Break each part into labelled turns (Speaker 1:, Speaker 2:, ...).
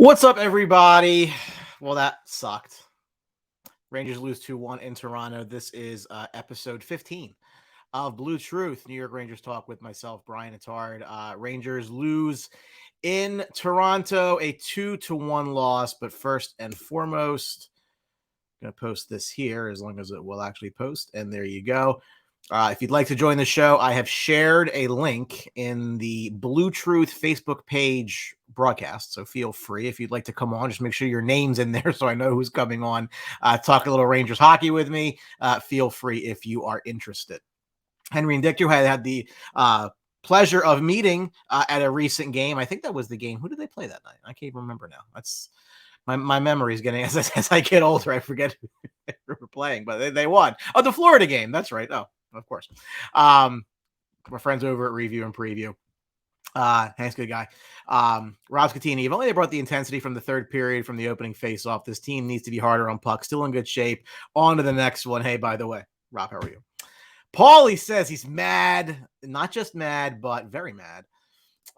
Speaker 1: What's up, everybody? Well, that sucked. Rangers lose 2-1 in Toronto. This is episode 15 of Blue Truth, New York Rangers talk with myself, Brian Attard. Rangers lose in Toronto, a 2-1 loss. But first and foremost, I'm going to post this here as long as it will actually post. And there you go. If you'd like to join the show, I have shared a link in the Blue Truth Facebook page broadcast. So feel free if you'd like to come on, just make sure your name's in there so I know who's coming on. Talk a little Rangers hockey with me. Feel free if you are interested. Henry and Dick, who had the pleasure of meeting at a recent game. I think that was the game. Who did they play that night? I can't even remember now. That's my memory is getting, as I get older, I forget who they were playing, but they won. Oh, the Florida game. That's right. Oh, of course. My friends over at Review and Preview. Hank's good guy. Rob Scatini, if only they brought the intensity from the third period from the opening face-off. This team needs to be harder on puck. Still in good shape. On to the next one. Hey, by the way, Rob, how are you? Paulie says he's mad. Not just mad, but very mad.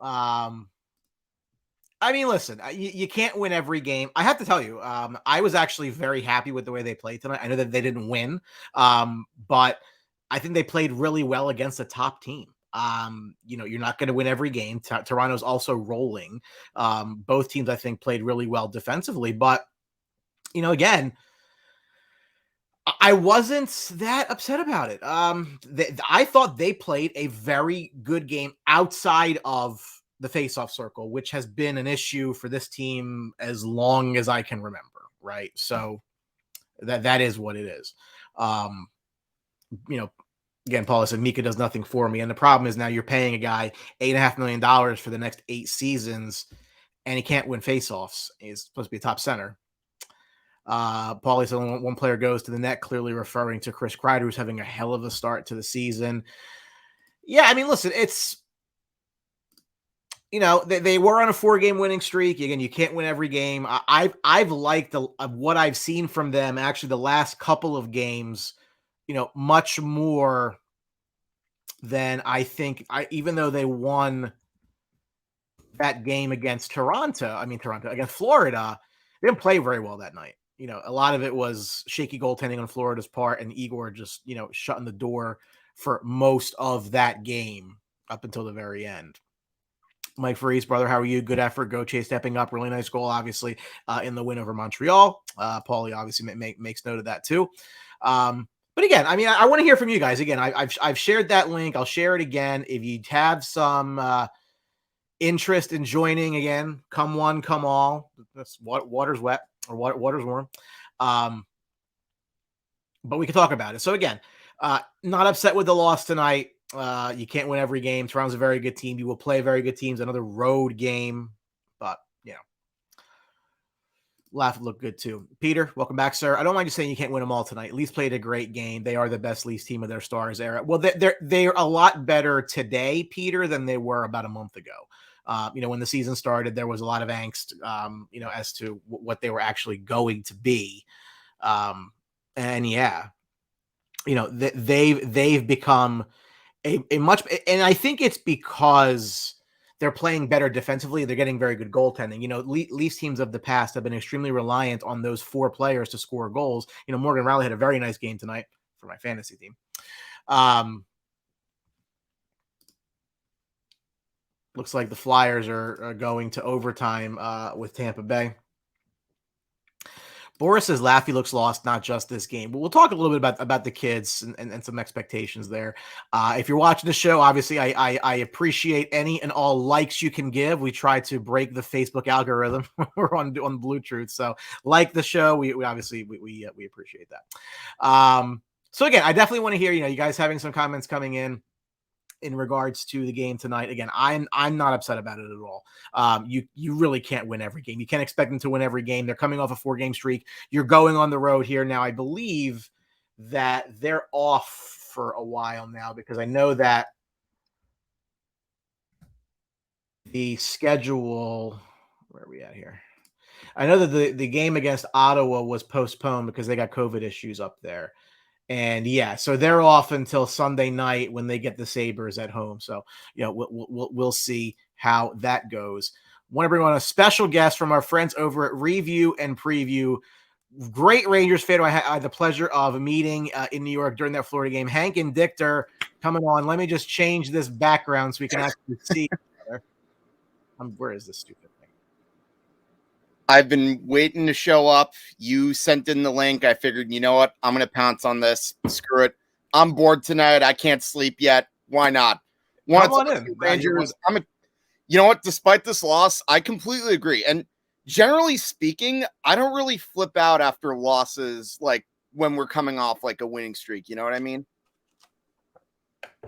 Speaker 1: I mean, listen, you can't win every game. I have to tell you, I was actually very happy with the way they played tonight. I know that they didn't win, but I think they played really well against a top team. You're not going to win every game. Toronto's also rolling. Both teams, I think, played really well defensively. But, again, I wasn't that upset about it. I thought they played a very good game outside of the face-off circle, which has been an issue for this team as long as I can remember, right? So that is what it is. Again, Paul said Mika does nothing for me. And the problem is now you're paying a guy $8.5 million for the next 8 seasons, and he can't win faceoffs. He's supposed to be a top center. Paulie said one player goes to the net, clearly referring to Chris Kreider, who's having a hell of a start to the season. Yeah, I mean, listen, it's, they were on a 4-game winning streak. Again, you can't win every game. I've liked what I've seen from them, actually, the last couple of games, much more than I think. Even though they won that game against Toronto against Florida, they didn't play very well that night. A lot of it was shaky goaltending on Florida's part, and Igor just, shutting the door for most of that game up until the very end. Mike Freeze, brother, how are you? Good effort. Go Chase stepping up. Really nice goal, obviously, in the win over Montreal. Paulie obviously makes note of that too. But again, I mean, I want to hear from you guys. Again, I've shared that link. I'll share it again. If you have some interest in joining, again, come one, come all. That's water's wet or water's warm. But we can talk about it. So again, not upset with the loss tonight. You can't win every game. Toronto's a very good team. You will play very good teams. Another road game, but Laugh look good too. Peter, welcome back, sir. I don't mind you saying you can't win them all tonight. Leafs played a great game. They are the best Leafs team of their Stars era. Well, they're a lot better today, Peter, than they were about a month ago. When the season started, there was a lot of angst, as to what they were actually going to be. They've become a much, and I think it's because they're playing better defensively. They're getting very good goaltending. Leafs teams of the past have been extremely reliant on those 4 players to score goals. Morgan Rielly had a very nice game tonight for my fantasy team. Looks like the Flyers are going to overtime with Tampa Bay. Boris says Laffy looks lost, not just this game. But we'll talk a little bit about the kids and some expectations there. If you're watching the show, obviously, I appreciate any and all likes you can give. We try to break the Facebook algorithm. We're on Blue Truth. So like the show. We obviously appreciate that. So again, I definitely want to hear, you guys having some comments coming in regards to the game tonight. Again, I'm not upset about it at all. You really can't win every game. You can't expect them to win every game. They're coming off a 4-game streak. You're going on the road here now. I believe that they're off for a while now, because I know that the schedule, where are we at here? I know that the game against Ottawa was postponed because they got COVID issues up there. And so they're off until Sunday night when they get the Sabres at home. So, we'll see how that goes. want to bring on a special guest from our friends over at Review and Preview. Great Rangers fan who I had the pleasure of meeting in New York during that Florida game. Hank and Dichter coming on. Let me just change this background so we can actually see each other. Where is this stupid thing?
Speaker 2: I've been waiting to show up. You sent in the link. I figured, you know what? I'm going to pounce on this. Screw it. I'm bored tonight. I can't sleep yet. Why not?
Speaker 1: Come on in.
Speaker 2: Rangers. You know what? Despite this loss, I completely agree. And generally speaking, I don't really flip out after losses like when we're coming off like a winning streak. You know what I mean?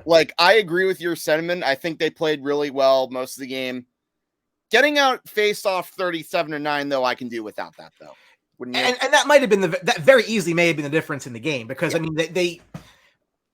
Speaker 2: Like, I agree with your sentiment. I think they played really well most of the game. Getting out faced off 37-9, though, I can do without that, though. Wouldn't you?
Speaker 1: And that might have been that very easily may have been the difference in the game because, I mean, they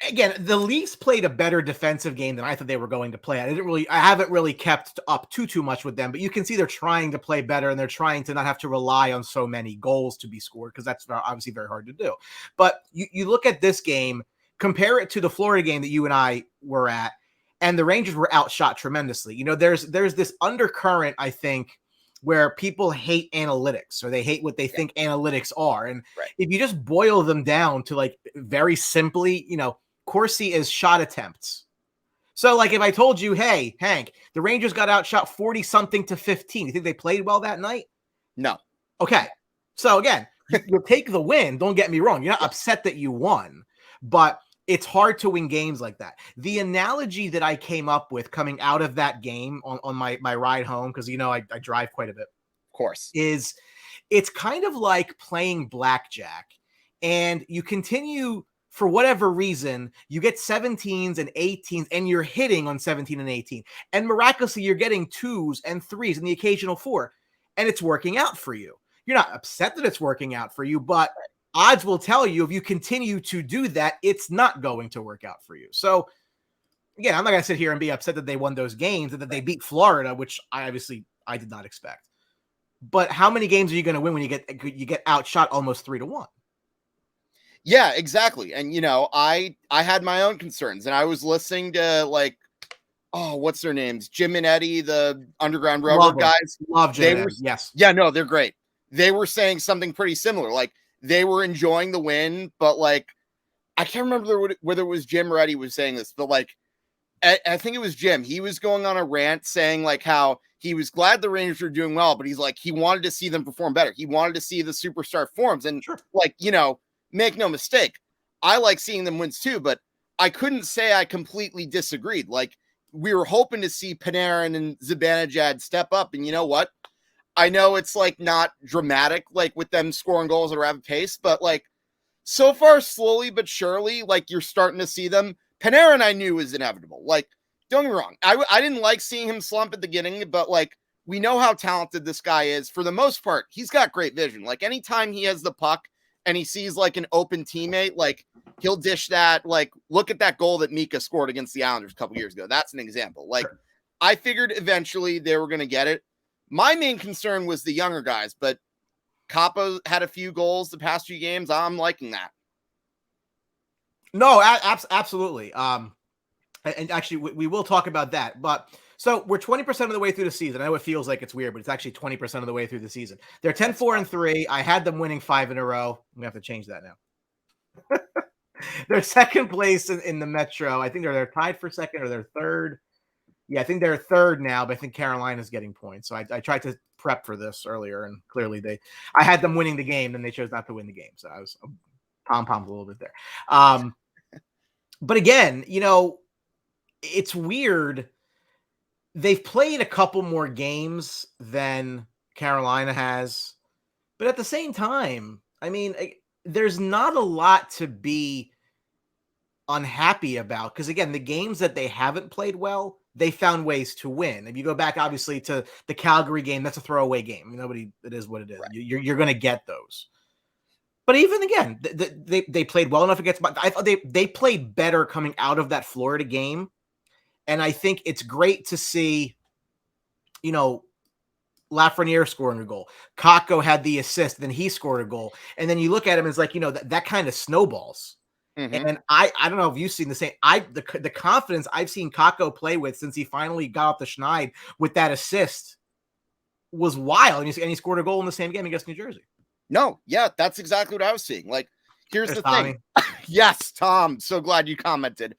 Speaker 1: again, the Leafs played a better defensive game than I thought they were going to play. I haven't really kept up too much with them, but you can see they're trying to play better and they're trying to not have to rely on so many goals to be scored because that's obviously very hard to do. But you look at this game, compare it to the Florida game that you and I were at, and the Rangers were outshot tremendously. You know, there's this undercurrent, I think, where people hate analytics or they hate what they think analytics are. And if you just boil them down to like very simply, you know, Corsi is shot attempts. So like if I told you, hey, Hank, the Rangers got outshot 40 something to 15. You think they played well that night?
Speaker 2: No.
Speaker 1: Okay. So again, you'll take the win. Don't get me wrong. You're not upset that you won, but it's hard to win games like that. The analogy that I came up with coming out of that game on my ride home, because, you know, I drive quite a bit,
Speaker 2: of course,
Speaker 1: is it's kind of like playing blackjack and you continue for whatever reason, you get 17s and 18s and you're hitting on 17 and 18. And miraculously, you're getting 2s and 3s and the occasional 4. And it's working out for you. You're not upset that it's working out for you, but odds will tell you if you continue to do that, it's not going to work out for you. So, again, I'm not going to sit here and be upset that they won those games and that they beat Florida, which I did not expect. But how many games are you going to win when you get outshot almost 3-1?
Speaker 2: Yeah, exactly. And, you know, I had my own concerns and I was listening to like, what's their names? Jim and Eddie, the Underground Railroad guys.
Speaker 1: Love Jim. Yes.
Speaker 2: Yeah, no, they're great. They were saying something pretty similar. Like they were enjoying the win, but like, I can't remember whether it was Jim or Eddie was saying this, but like, I think it was Jim. He was going on a rant saying like how he was glad the Rangers were doing well, but he's like, he wanted to see them perform better. He wanted to see the superstar forms. And like, you know, make no mistake, I like seeing them wins too, but I couldn't say I completely disagreed. Like we were hoping to see Panarin and Zibanejad step up. And you know what? I know it's like not dramatic, like with them scoring goals at a rapid pace, but like so far, slowly but surely, like you're starting to see them. Panarin, I knew was inevitable. Like, don't get me wrong. I didn't like seeing him slump at the beginning, but like we know how talented this guy is. For the most part, he's got great vision. Like anytime he has the puck, and he sees like an open teammate, like he'll dish that. Like, look at that goal that Mika scored against the Islanders a couple years ago. That's an example. Like, I figured eventually they were going to get it. My main concern was the younger guys, but Kaapo had a few goals the past few games. I'm liking that.
Speaker 1: No, absolutely. And actually, we will talk about that. But so we're 20% of the way through the season. I know it feels like it's weird, but it's actually 20% of the way through the season. They're 10-4-3. I had them winning 5 in a row. We have to change that now. They're second place in the Metro. I think they're tied for second or they're third. Yeah, I think they're third now, but I think Carolina's getting points. So I tried to prep for this earlier, and clearly I had them winning the game, and they chose not to win the game. So I was pom-poms a little bit there. But again, you know, it's weird. They've played a couple more games than Carolina has, but at the same time, I mean, there's not a lot to be unhappy about because, again, the games that they haven't played well, they found ways to win. If you go back, obviously, to the Calgary game, that's a throwaway game. It is what it is. Right. You're going to get those. But even again, they played well enough against. I thought they played better coming out of that Florida game. And I think it's great to see, you know, Lafreniere scoring a goal. Kakko had the assist, then he scored a goal. And then you look at him, it's like, you know, that kind of snowballs. Mm-hmm. And I don't know if you've seen the same. The confidence I've seen Kakko play with since he finally got off the schneid with that assist was wild, and he scored a goal in the same game against New Jersey.
Speaker 2: No, yeah, that's exactly what I was seeing. Like, here's
Speaker 1: There's
Speaker 2: the
Speaker 1: Tommy.
Speaker 2: thing. Yes, Tom, so glad you commented.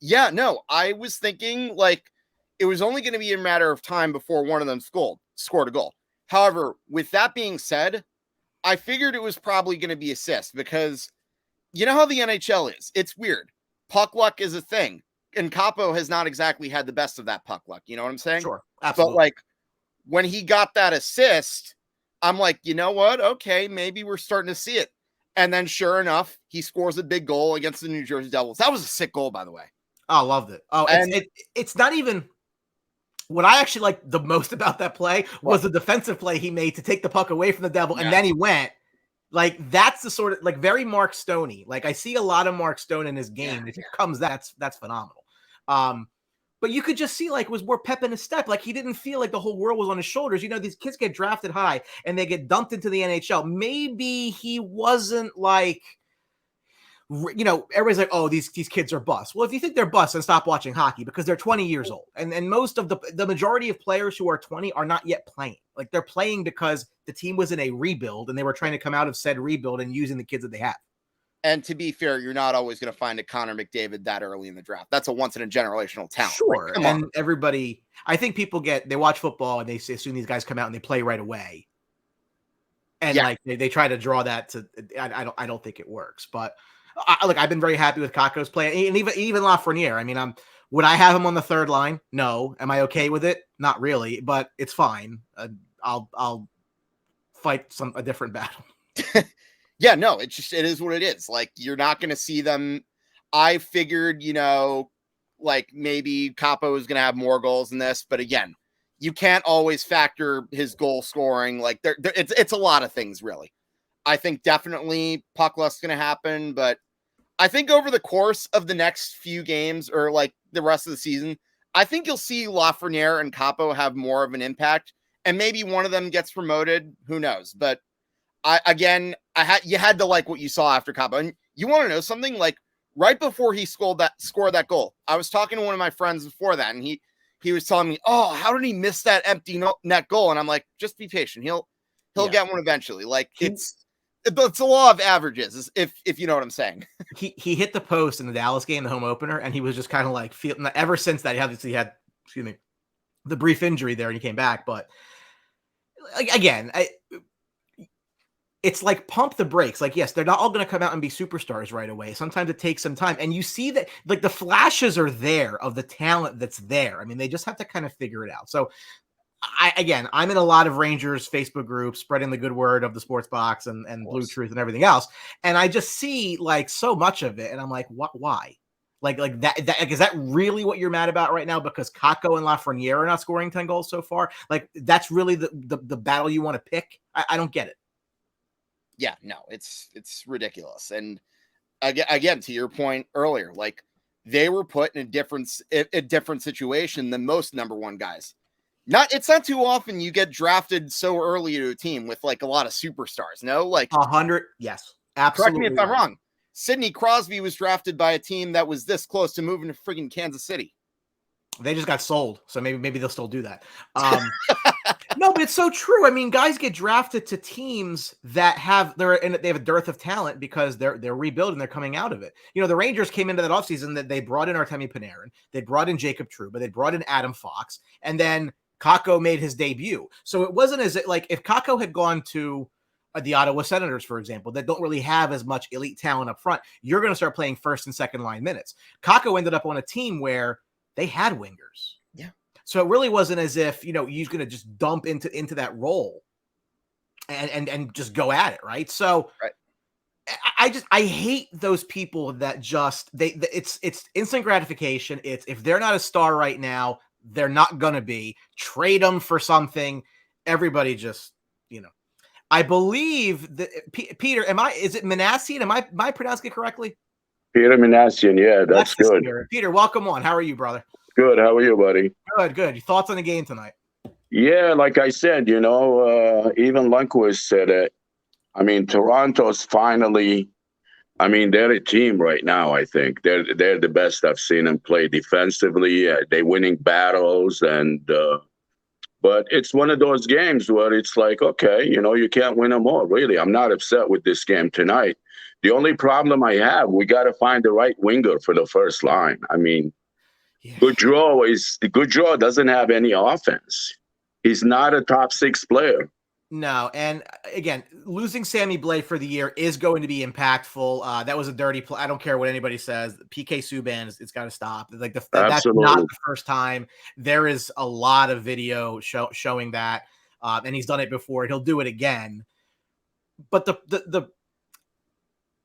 Speaker 2: Yeah, no, I was thinking like it was only going to be a matter of time before one of them scored a goal. However, with that being said, I figured it was probably going to be assist because you know how the NHL is. It's weird. Puck luck is a thing. And Kaapo has not exactly had the best of that puck luck. You know what I'm saying?
Speaker 1: Sure. Absolutely.
Speaker 2: But like when he got that assist, I'm like, you know what? Okay, maybe we're starting to see it. And then sure enough, he scores a big goal against the New Jersey Devils. That was a sick goal, by the way.
Speaker 1: Oh, loved it. Oh, it's not even what I actually liked the most about that play was the defensive play he made to take the puck away from the Devil, and then he went. Like, that's the sort of, like, very Mark Stoney. Like, I see a lot of Mark Stone in his game. If he comes, that's phenomenal. But you could just see, like, it was more pep in his step. Like, he didn't feel like the whole world was on his shoulders. You know, these kids get drafted high, and they get dumped into the NHL. Maybe he wasn't, like, you know, everybody's like, oh, these kids are busts. Well, if you think they're busts, then stop watching hockey because they're 20 years old. And most of the majority of players who are 20 are not yet playing. Like, they're playing because the team was in a rebuild and they were trying to come out of said rebuild and using the kids that they have.
Speaker 2: And to be fair, you're not always going to find a Connor McDavid that early in the draft. That's a once in a generational talent.
Speaker 1: Sure. Like, and everybody, I think people they watch football and they assume these guys come out and they play right away. And like they try to draw that to, I don't think it works, but look, I've been very happy with Kakko's play, and even Lafreniere. I mean, would I have him on the third line? No. Am I okay with it? Not really, but it's fine. I'll fight a different battle.
Speaker 2: Yeah, no, it is what it is. Like, you're not going to see them. I figured, you know, like maybe Kaapo is going to have more goals than this, but again, you can't always factor his goal scoring. Like, it's a lot of things, really. I think definitely puck luck's going to happen, but I think over the course of the next few games or like the rest of the season, I think you'll see Lafreniere and Kaapo have more of an impact, and maybe one of them gets promoted. Who knows? But you had to like what you saw after Kaapo. And you want to know something? Like right before he scored that goal, I was talking to one of my friends before that, and he was telling me, "Oh, how did he miss that empty net goal?" And I'm like, "Just be patient. He'll get one eventually." Like it's a law of averages, if you know what I'm saying.
Speaker 1: He hit the post in the Dallas game, the home opener, and he was just kind of like feeling. Ever since that, he had the brief injury there, and he came back. But again, it's like pump the brakes. Like, yes, they're not all going to come out and be superstars right away. Sometimes it takes some time, and you see that like the flashes are there of the talent that's there. I mean, they just have to kind of figure it out. So. I'm in a lot of Rangers Facebook groups spreading the good word of the Sports Box and BlueTruth and everything else. And I just see like so much of it. And I'm like, what, why? Like is that really what you're mad about right now? Because Kakko and Lafreniere are not scoring 10 goals so far. Like that's really the battle you want to pick. I don't get it.
Speaker 2: Yeah, no, it's ridiculous. And again, to your point earlier, like they were put in a different situation than most number one guys. It's not too often you get drafted so early to a team with like a lot of superstars. No, like
Speaker 1: 100. Yes, absolutely.
Speaker 2: Correct me if I'm wrong. Sidney Crosby was drafted by a team that was this close to moving to friggin' Kansas City.
Speaker 1: They just got sold, so maybe they'll still do that. No, but it's so true. I mean, guys get drafted to teams that they have a dearth of talent because they're rebuilding, they're coming out of it. You know, the Rangers came into that offseason that they brought in Artemi Panarin, they brought in Jacob Trouba, they brought in Adam Fox, and then Kakko made his debut. So it wasn't as like if Kakko had gone to the Ottawa Senators, for example, that don't really have as much elite talent up front, you're going to start playing first and second line minutes. Kakko ended up on a team where they had wingers.
Speaker 2: Yeah.
Speaker 1: So it really wasn't as if, you know, you're going to just dump into that role and just go at it. Right. So
Speaker 2: right.
Speaker 1: I hate those people that just it's instant gratification. It's if they're not a star right now, they're not going to be. Trade them for something. Everybody just, you know, I believe that Peter, is it Manassian? Am I pronouncing it correctly?
Speaker 3: Peter Manassian. Yeah, that's good.
Speaker 1: Peter, welcome on. How are you, brother?
Speaker 3: Good. How are you, buddy?
Speaker 1: Good. Your thoughts on the game tonight?
Speaker 3: Yeah, like I said, you know, even Lundqvist said it. I mean, Toronto's finally, I mean, they're a team right now, I think. They're the best I've seen them play defensively. They're winning battles. And But it's one of those games where it's like, okay, you can't win them all. Really, I'm not upset with this game tonight. The only problem I have, we got to find the right winger for the first line. I mean,
Speaker 1: Yeah.
Speaker 3: Goodrow doesn't have any offense. He's not a top 6 player.
Speaker 1: No, and again, losing Sammy Blais for the year is going to be impactful. That was a dirty play. I don't care what anybody says. PK Subban, it's got to stop. Like that's not the first time. There is a lot of video showing that, and he's done it before. He'll do it again. But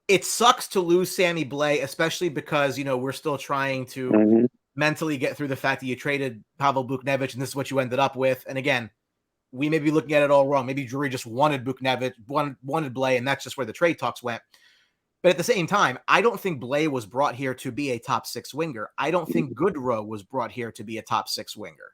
Speaker 1: it sucks to lose Sammy Blais, especially because we're still trying to mentally get through the fact that you traded Pavel Buchnevich, and this is what you ended up with. And again, we may be looking at it all wrong. Maybe Drury just wanted Buchnevich, wanted Blais, and that's just where the trade talks went. But at the same time, I don't think Blais was brought here to be a top 6 winger. I don't think Goodrow was brought here to be a top 6 winger.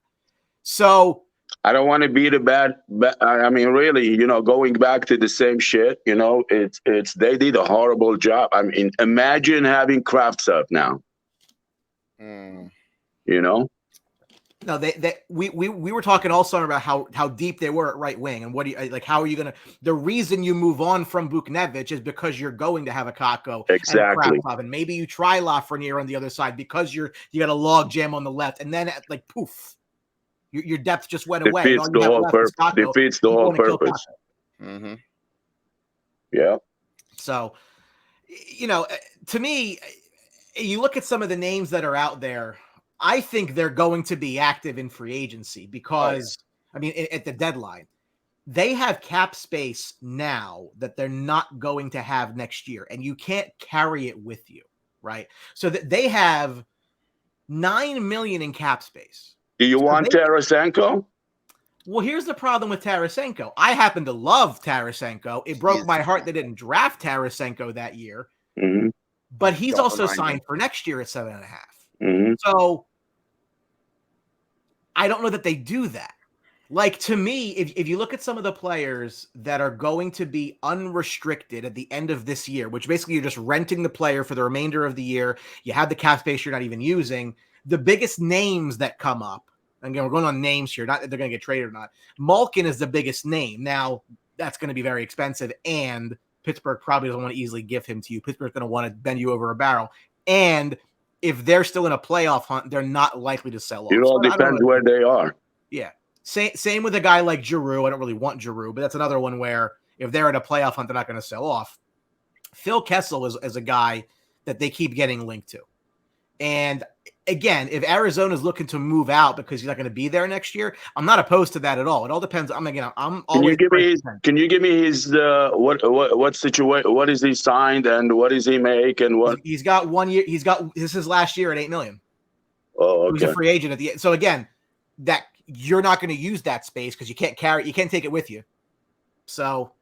Speaker 1: So
Speaker 3: I don't want to be the bad. I mean, really, going back to the same shit. It's they did a horrible job. I mean, imagine having Kravtsov now.
Speaker 1: No, we were talking all summer about how deep they were at right wing, and how are you gonna? The reason you move on from Buchnevich is because you're going to have a Kakko
Speaker 3: exactly,
Speaker 1: and maybe you try Lafreniere on the other side because you got a log jam on the left, and then poof, your depth just went away.
Speaker 3: Defeats the whole purpose.
Speaker 2: Mm-hmm.
Speaker 3: Yeah.
Speaker 1: So, to me, you look at some of the names that are out there. I think they're going to be active in free agency because, at the deadline, they have cap space now that they're not going to have next year, and you can't carry it with you, right? So that they have $9 million in cap space.
Speaker 3: Do you want Tarasenko?
Speaker 1: Well, here's the problem with Tarasenko. I happen to love Tarasenko. It broke my heart they didn't draft Tarasenko that year, but he's also signed for next year at 7.5. So I don't know that they do that. To me, if you look at some of the players that are going to be unrestricted at the end of this year, which basically you're just renting the player for the remainder of the year, you have the cap space you're not even using, the biggest names that come up, again, we're going on names here, not that they're going to get traded or not. Malkin is the biggest name. Now, that's going to be very expensive, and Pittsburgh probably doesn't want to easily give him to you. Pittsburgh's going to want to bend you over a barrel. And if they're still in a playoff hunt, they're not likely to sell off.
Speaker 3: It all depends where they are.
Speaker 1: Yeah. Same with a guy like Giroux. I don't really want Giroux, but that's another one where if they're in a playoff hunt, they're not going to sell off. Phil Kessel is a guy that they keep getting linked to. And again, if Arizona's looking to move out because he's not going to be there next year, I'm not opposed to that at all. It all depends. I'm always.
Speaker 3: Can you give me his what situation? What is he signed and what does he make and what?
Speaker 1: He's got 1 year. This is his last year at $8 million.
Speaker 3: Oh, okay.
Speaker 1: He's a free agent at the end. So again, that you're not going to use that space because you can't take it with you. So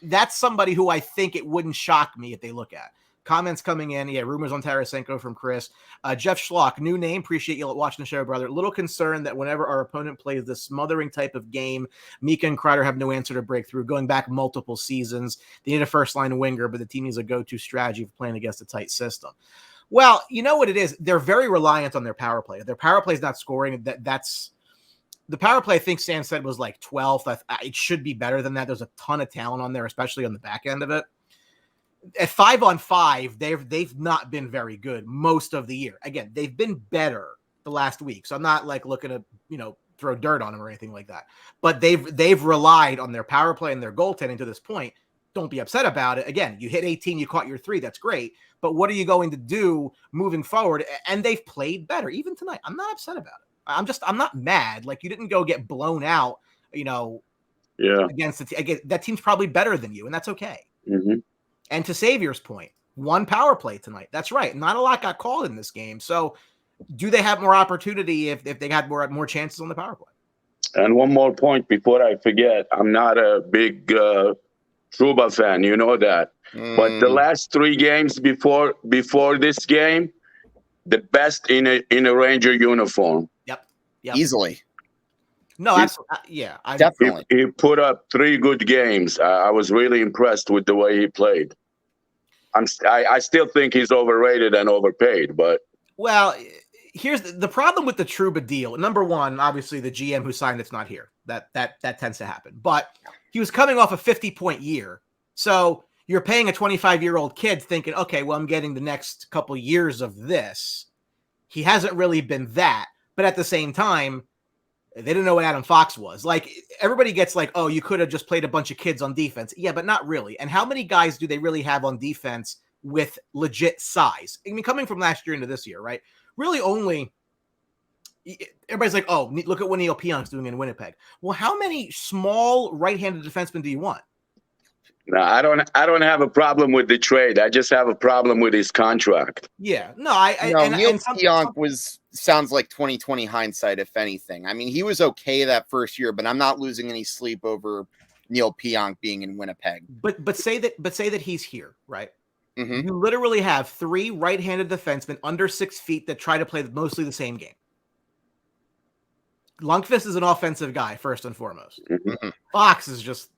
Speaker 1: that's somebody who I think it wouldn't shock me if they look at. Comments coming in. Yeah, rumors on Tarasenko from Chris. Jeff Schlock, new name. Appreciate you watching the show, brother. Little concerned that whenever our opponent plays this smothering type of game, Mika and Kreider have no answer to break through. Going back multiple seasons, they need a first-line winger, but the team needs a go-to strategy for playing against a tight system. Well, you know what it is? They're very reliant on their power play. If their power play is not scoring, that's the power play, I think Stan said, was 12th. It should be better than that. There's a ton of talent on there, especially on the back end of it. At 5-on-5, they've not been very good most of the year. Again, they've been better the last week. So I'm not looking to, throw dirt on them or anything like that. But they've relied on their power play and their goaltending to this point. Don't be upset about it. Again, you hit 18, you caught your 3. That's great. But what are you going to do moving forward? And they've played better. Even tonight, I'm not upset about it. I'm not mad. You didn't go get blown out, against the team. That team's probably better than you, and that's okay.
Speaker 3: Mm-hmm.
Speaker 1: And to Xavier's point, 1 power play tonight. That's right. Not a lot got called in this game. So do they have more opportunity if they had more chances on the power play?
Speaker 3: And one more point before I forget. I'm not a big Trouba fan. You know that. But the last 3 games before this game, the best in a Ranger uniform.
Speaker 1: Yep.
Speaker 2: Easily.
Speaker 1: No, absolutely. Yeah,
Speaker 2: definitely.
Speaker 3: He put up 3 good games. I was really impressed with the way he played. I still think he's overrated and overpaid, but
Speaker 1: here's the problem with the Trouba deal. Number one, obviously the GM who signed it's not here. That tends to happen. But he was coming off a 50-point year. So you're paying a 25-year-old kid thinking, okay, well, I'm getting the next couple years of this. He hasn't really been that. But at the same time, they didn't know what Adam Fox was. Like, everybody gets like, oh, you could have just played a bunch of kids on defense. Yeah, but not really. And how many guys do they really have on defense with legit size? I mean, coming from last year into this year, right? Really only everybody's like, oh, look at what Neil Pionk's doing in Winnipeg. Well, how many small right-handed defensemen do you want?
Speaker 3: No, I don't have a problem with the trade. I just have a problem with his contract.
Speaker 1: Yeah. No,
Speaker 2: Neil Pionk sounds like 2020 hindsight, if anything. I mean, he was okay that first year, but I'm not losing any sleep over Neil Pionk being in Winnipeg.
Speaker 1: But say that he's here, right?
Speaker 2: Mm-hmm.
Speaker 1: You literally have 3 right-handed defensemen under 6 feet that try to play mostly the same game. Lundqvist is an offensive guy, first and foremost.
Speaker 2: Mm-hmm.
Speaker 1: Fox is just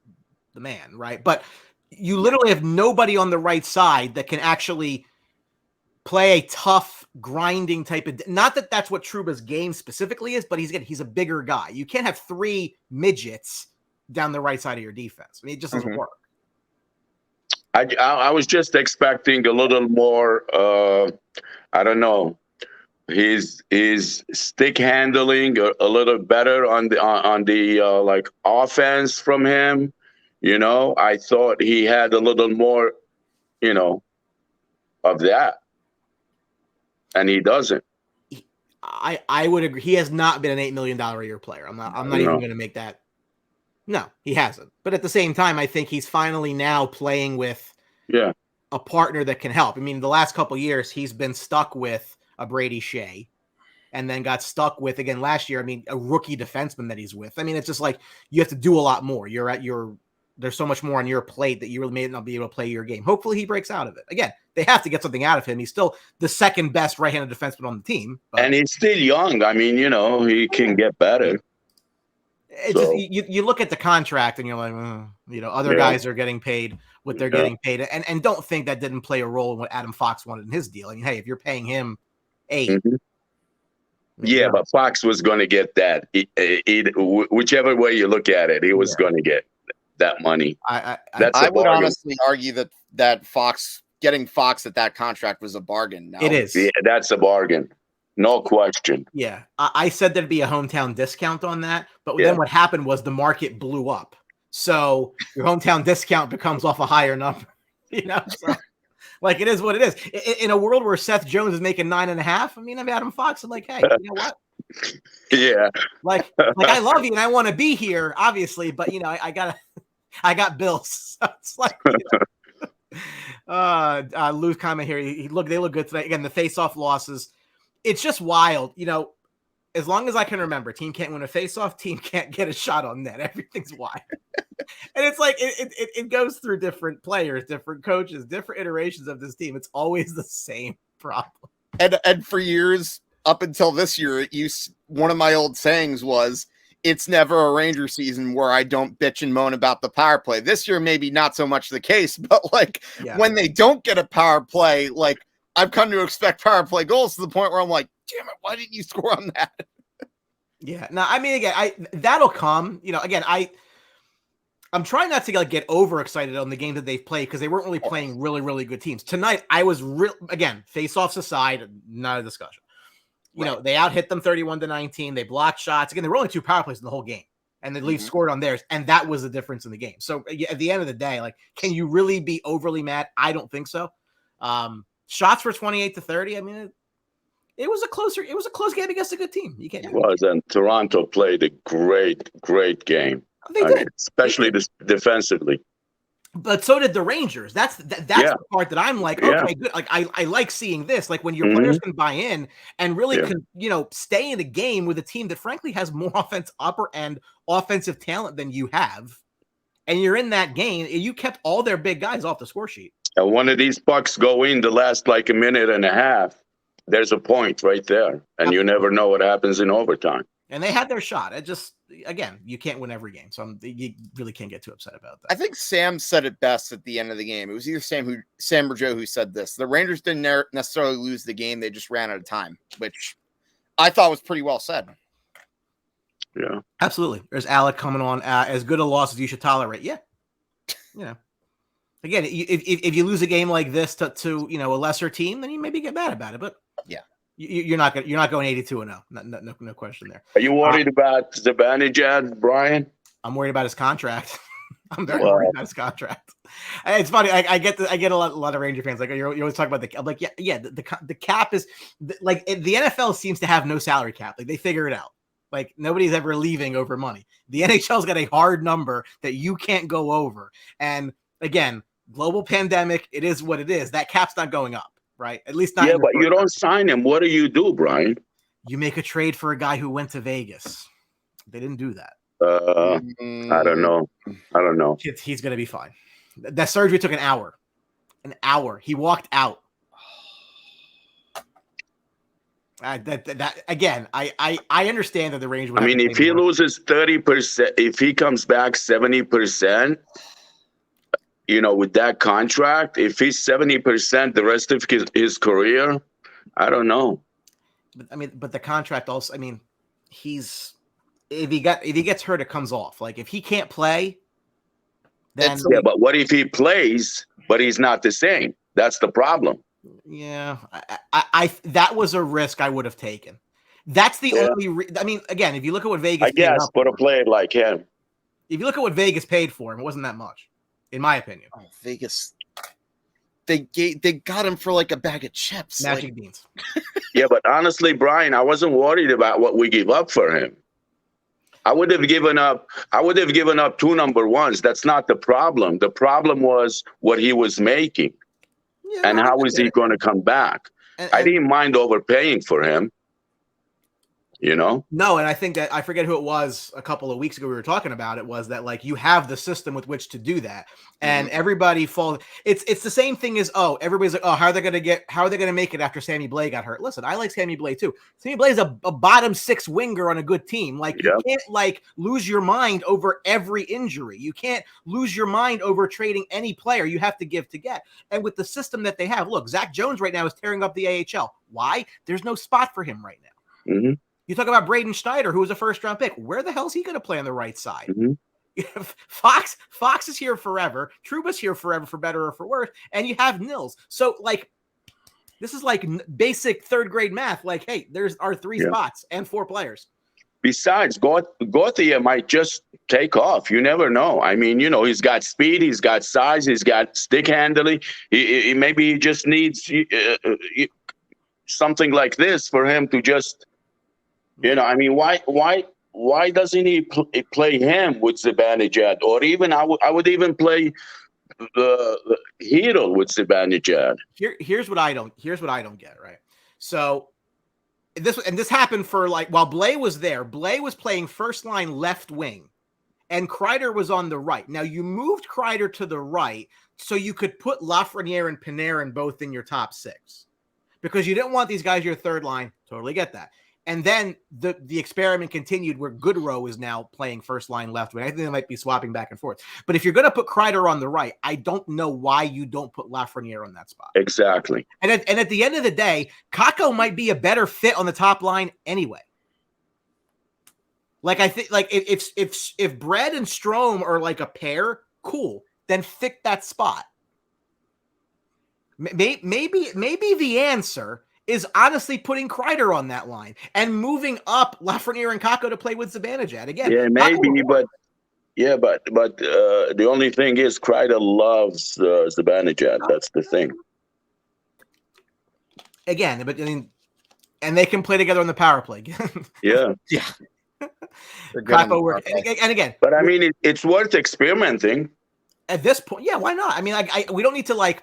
Speaker 1: the man, right? But you literally have nobody on the right side that can actually play a tough, grinding type of. Not that that's what Trouba's game specifically is, but he's a bigger guy. You can't have 3 midgets down the right side of your defense. I mean, it just doesn't work.
Speaker 3: I was just expecting a little more. I don't know. His stick handling a little better on the like offense from him. You know, I thought he had a little more, you know, of that, and he doesn't.
Speaker 1: I would agree. He has not been an $8 million a year player. I'm not even going to make that. No, he hasn't. But at the same time, I think he's finally now playing with a partner that can help. I mean, the last couple of years, he's been stuck with a Brady Shea, and then got stuck with, again, last year, I mean, a rookie defenseman that he's with. I mean, it's just like you have to do a lot more. There's so much more on your plate that you really may not be able to play your game. Hopefully he breaks out of it. Again, they have to get something out of him. He's still the second best right-handed defenseman on the team.
Speaker 3: And he's still young. I mean, you know, he can get better.
Speaker 1: It's just, you look at the contract and you're like, you know, other guys are getting paid what they're getting paid. And don't think that didn't play a role in what Adam Fox wanted in his deal. I mean, hey, if you're paying him 8.
Speaker 3: Mm-hmm. Yeah, but Fox was going to get that. Whichever way you look at it, he was going to get that money.
Speaker 2: I would honestly argue that Fox getting Fox at that contract was a bargain. No?
Speaker 1: It is.
Speaker 3: Yeah, that's a bargain. No question.
Speaker 1: Yeah. I said there'd be a hometown discount on that, but then what happened was the market blew up. So your hometown discount becomes off a higher number, you know? So, like, it is what it is. In a world where Seth Jones is making 9.5, I mean, I'm Adam Fox. I'm like, hey, you know what?
Speaker 3: Yeah.
Speaker 1: Like I love you and I want to be here, obviously, but you know, I got bills. So it's like, you know. Lou's comment here. They look good tonight. Again, the face-off losses. It's just wild. You know, as long as I can remember, team can't win a face-off, team can't get a shot on net. Everything's wild. And it's like it goes through different players, different coaches, different iterations of this team. It's always the same problem.
Speaker 2: And for years, up until this year, one of my old sayings was, it's never a Ranger season where I don't bitch and moan about the power play. This year, maybe not so much the case, but like when they don't get a power play, like I've come to expect power play goals to the point where I'm like, damn it, why didn't you score on that?
Speaker 1: Yeah. No, I mean, again, that'll come. You know, again, I'm trying not to get overexcited on the game that they've played because they weren't really playing really, really good teams. Tonight, I was again, face-offs aside, not a discussion. You know, they out-hit them 31-19. They blocked shots. Again, there were only 2 power plays in the whole game, and the Leafs scored on theirs, and that was the difference in the game. So at the end of the day, like, can you really be overly mad? I don't think so. Shots were 28-30. I mean, it was a close game against a good team. You can't.
Speaker 3: It was, and Toronto played a great game.
Speaker 1: They did,
Speaker 3: especially defensively.
Speaker 1: But so did the Rangers. That's the part that I'm like, okay, good. Like I like seeing this. Like when your players can buy in and really can, you know, stay in the game with a team that frankly has more upper end offensive talent than you have, and you're in that game. You kept all their big guys off the score sheet.
Speaker 3: And one of these pucks go in the last like a minute and a half. There's a point right there, and you never know what happens in overtime.
Speaker 1: And they had their shot. It just, again, you can't win every game, so you really can't get too upset about that.
Speaker 2: I think Sam said it best at the end of the game. It was either Sam or Joe who said this. The Rangers didn't necessarily lose the game; they just ran out of time, which I thought was pretty well said.
Speaker 3: Yeah.
Speaker 1: Absolutely. There's Alec coming on. As good a loss as you should tolerate. Yeah. Again, if you lose a game like this to a lesser team, then you maybe get mad about it. But
Speaker 2: yeah,
Speaker 1: you're not going 82-0. No question there.
Speaker 3: Are you worried about Zibanejad, Brian?
Speaker 1: I'm worried about his contract. I'm very worried about his contract. It's funny. I get a lot of Ranger fans like you always talk about the. I'm like yeah. The cap is like the NFL seems to have no salary cap. Like they figure it out. Like nobody's ever leaving over money. The NHL's got a hard number that you can't go over. And again, global pandemic. It is what it is. That cap's not going up, right? At least not.
Speaker 3: Yeah, but you don't sign him. What do you do, Brian?
Speaker 1: You make a trade for a guy who went to Vegas. They didn't do that.
Speaker 3: I don't know.
Speaker 1: He's going to be fine. That surgery took an hour. An hour. He walked out. Again, I understand that the range would.
Speaker 3: I mean, if he loses 30%, if he comes back 70%, with that contract, if he's 70% the rest of his career, I don't know.
Speaker 1: But the contract also. I mean, if he gets hurt, it comes off. Like if he can't play, then
Speaker 3: yeah. But what if he plays, but he's not the same? That's the problem.
Speaker 1: Yeah, I that was a risk I would have taken. That's the only. I mean, again, if you look at what Vegas,
Speaker 3: I guess, for a player like him,
Speaker 1: if you look at what Vegas paid for him, it wasn't that much, in my opinion.
Speaker 2: Oh, Vegas, they got him for like a bag of chips,
Speaker 1: magic beans.
Speaker 3: Yeah, but honestly, Brian, I wasn't worried about what we give up for him. I would have given up 2 number ones. That's not the problem. The problem was what he was making. Yeah, and how is he going to come back? I didn't mind overpaying for him. No,
Speaker 1: and I think that I forget who it was a couple of weeks ago we were talking about it, was that like you have the system with which to do that, and everybody falls. It's the same thing as everybody's like, how are they going to make it after Sammy Blais got hurt? Listen, I like Sammy Blais too. Sammy Blais is a bottom 6 winger on a good team. Like you can't like lose your mind over every injury. You can't lose your mind over trading any player. You have to give to get. And with the system that they have, look, Zach Jones right now is tearing up the AHL. Why? There's no spot for him right now.
Speaker 3: Mm-hmm.
Speaker 1: You talk about Braden Schneider, who was a first-round pick. Where the hell is he going to play on the right side?
Speaker 3: Mm-hmm.
Speaker 1: Fox is here forever. Trouba's here forever, for better or for worse. And you have Nils. So, like, this is like basic third-grade math. Like, hey, there's our 3 spots and 4 players.
Speaker 3: Besides, Gauthier might just take off. You never know. I mean, he's got speed, he's got size, he's got stick handling. Maybe he just needs something like this for him to just. I mean, why doesn't he play him with Zibanejad, or even I would even play the Hero with Zibanejad.
Speaker 1: Here's what I don't get, right? So this happened for like while Blais was there. Blais was playing first line left wing, and Kreider was on the right. Now you moved Kreider to the right so you could put Lafreniere and Panarin both in your top 6 because you didn't want these guys your third line. Totally get that. And then the experiment continued where Goodrow is now playing first line left wing. I think they might be swapping back and forth. But if you're going to put Kreider on the right, I don't know why you don't put Lafreniere on that spot.
Speaker 3: Exactly.
Speaker 1: And at the end of the day, Kakko might be a better fit on the top line anyway. Like I think, like if Brad and Strome are like a pair, cool. Then fit that spot. Maybe the answer is honestly putting Kreider on that line and moving up Lafreniere and Kakko to play with Zibanejad again.
Speaker 3: Yeah, maybe, but the only thing is Kreider loves Zibanejad. That's the thing.
Speaker 1: Again, but I mean, and they can play together on the power play.
Speaker 3: Yeah.
Speaker 1: Kaapo work, and again,
Speaker 3: but I mean, it's worth experimenting.
Speaker 1: At this point, yeah, why not? I mean, we don't need to like.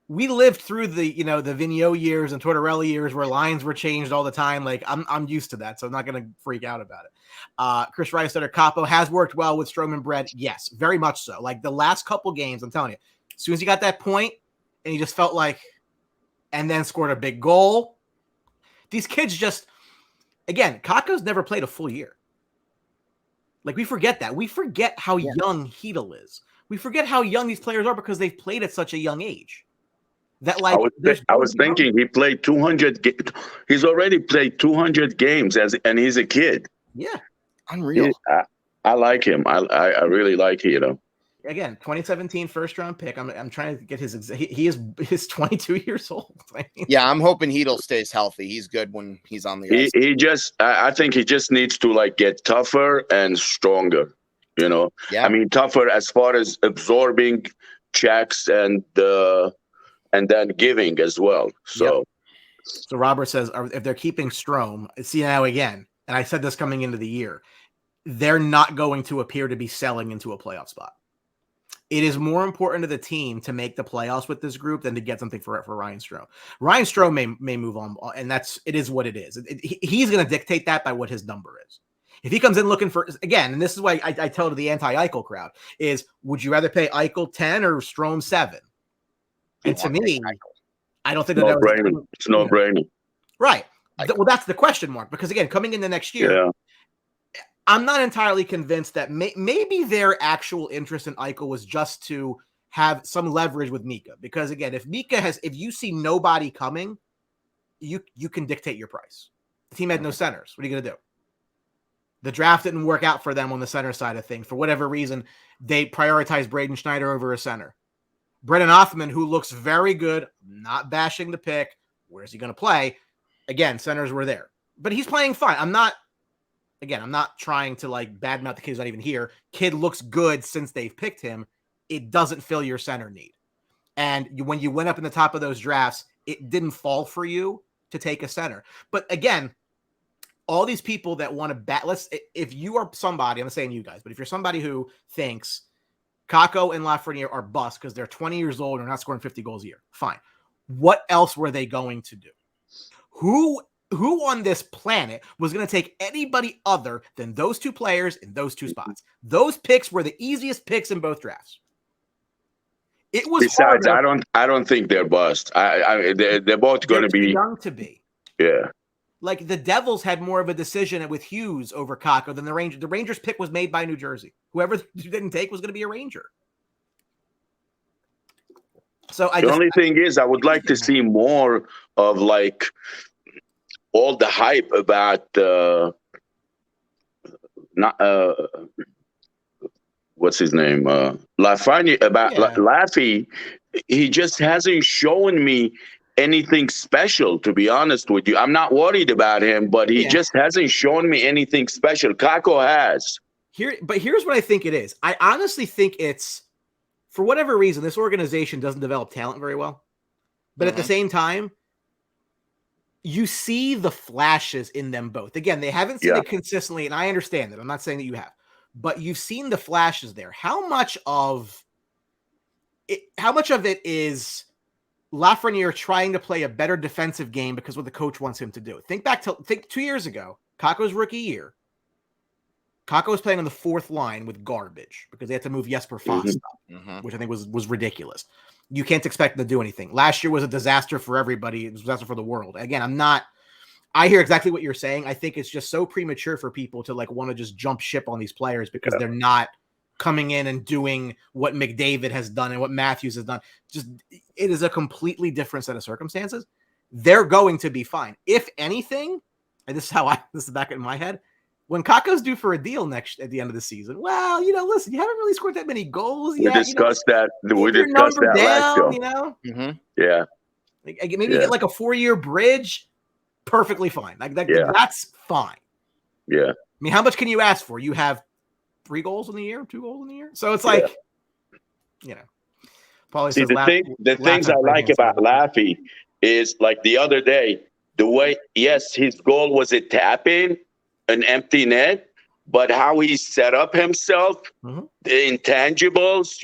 Speaker 1: We lived through the Vigneault years and Tortorella years where lines were changed all the time. Like I'm used to that, so I'm not going to freak out about it. Chris Rice said, Kaapo has worked well with Strome and Brett. Yes, very much so. Like the last couple games, I'm telling you, as soon as he got that point and he just felt like, and then scored a big goal. These kids just, again, Kakko's never played a full year. Like we forget that. We forget how young Hedel is. We forget how young these players are because they've played at such a young age. that like
Speaker 3: I was thinking he played 200. He's already played 200 games and he's a kid.
Speaker 1: Yeah,
Speaker 2: unreal.
Speaker 3: I like him. I really like him.
Speaker 1: Again, 2017 first round pick. I'm trying to get he's 22 years old. I mean,
Speaker 2: yeah, I'm hoping Heedle stays healthy. He's good when he's on the ice.
Speaker 3: I think he just needs to like get tougher and stronger. Yeah. I mean, tougher as far as absorbing checks and then giving as well. So,
Speaker 1: yep. So Robert says if they're keeping Strome, see now again, and I said this coming into the year, they're not going to appear to be selling into a playoff spot. It is more important to the team to make the playoffs with this group than to get something for Ryan Strome. Ryan Strome may move on, and it is what it is. He's going to dictate that by what his number is. If he comes in looking for, again, and this is why I tell to the anti-Eichel crowd, is would you rather pay Eichel 10 or Strome 7? And to me, I don't think that was
Speaker 3: it's no brainer.
Speaker 1: Right. Well, that's the question mark, because again, coming into next year, I'm not entirely convinced that maybe their actual interest in Eichel was just to have some leverage with Mika. Because again, if you see nobody coming, you can dictate your price. The team had no centers. What are you going to do? The draft didn't work out for them on the center side of things. For whatever reason, they prioritized Braden Schneider over a center. Brennan Othman, who looks very good, not bashing the pick. Where's he going to play? Again, centers were there. But he's playing fine. I'm not trying to like badmouth the kid who's not even here. Kid looks good since they've picked him. It doesn't fill your center need. And when you went up in the top of those drafts, it didn't fall for you to take a center. But again, all these people that want to if you are somebody, I'm not saying you guys, but if you're somebody who thinks Kakko and Lafreniere are bust because they're 20 years old and are not scoring 50 goals a year, fine. What else were they going to do? Who on this planet was going to take anybody other than those two players in those two spots? Those picks were the easiest picks in both drafts. It was
Speaker 3: besides,
Speaker 1: harder.
Speaker 3: I don't think they're bust. They're both going to be
Speaker 1: young to be.
Speaker 3: Yeah.
Speaker 1: Like the Devils had more of a decision with Hughes over Kakko than the Rangers. The Rangers pick was made by New Jersey. Whoever didn't take was going to be a Ranger. So the
Speaker 3: only thing is, I would like to see more of like all the hype about what's his name? Lafreniere, about Laffy. He just hasn't shown me anything special, to be honest with you. I'm not worried about him, but he just hasn't shown me anything special. Kakko has.
Speaker 1: But here's what I think it is. I honestly think it's, for whatever reason, this organization doesn't develop talent very well. But at the same time, you see the flashes in them both. Again, they haven't seen it consistently, and I understand that. I'm not saying that you have. But you've seen the flashes there. How much of it is Lafreniere trying to play a better defensive game because what the coach wants him to do? Think 2 years ago, Kakko's rookie year. Kakko was playing on the fourth line with garbage because they had to move Jesper Fast up, which I think was ridiculous. You can't expect them to do anything. Last year was a disaster for everybody. It was a disaster for the world. Again, I hear exactly what you're saying. I think it's just so premature for people to like want to just jump ship on these players because they're not coming in and doing what McDavid has done and what Matthews has done. Just, it is a completely different set of circumstances. They're going to be fine. If anything, and this is the back in my head, when Kakko's due for a deal at the end of the season, well, listen, you haven't really scored that many goals yet.
Speaker 3: We discussed that last show. Yeah.
Speaker 1: Maybe get like a 4-year bridge. Perfectly fine. That's fine.
Speaker 3: Yeah.
Speaker 1: I mean, how much can you ask for? You have 3 goals in the year, 2 goals in the year. So it's like, Paulie says,
Speaker 3: the things I like about Laffy is like the other day, the way, his goal was a tap in, an empty net, but how he set up himself, the intangibles,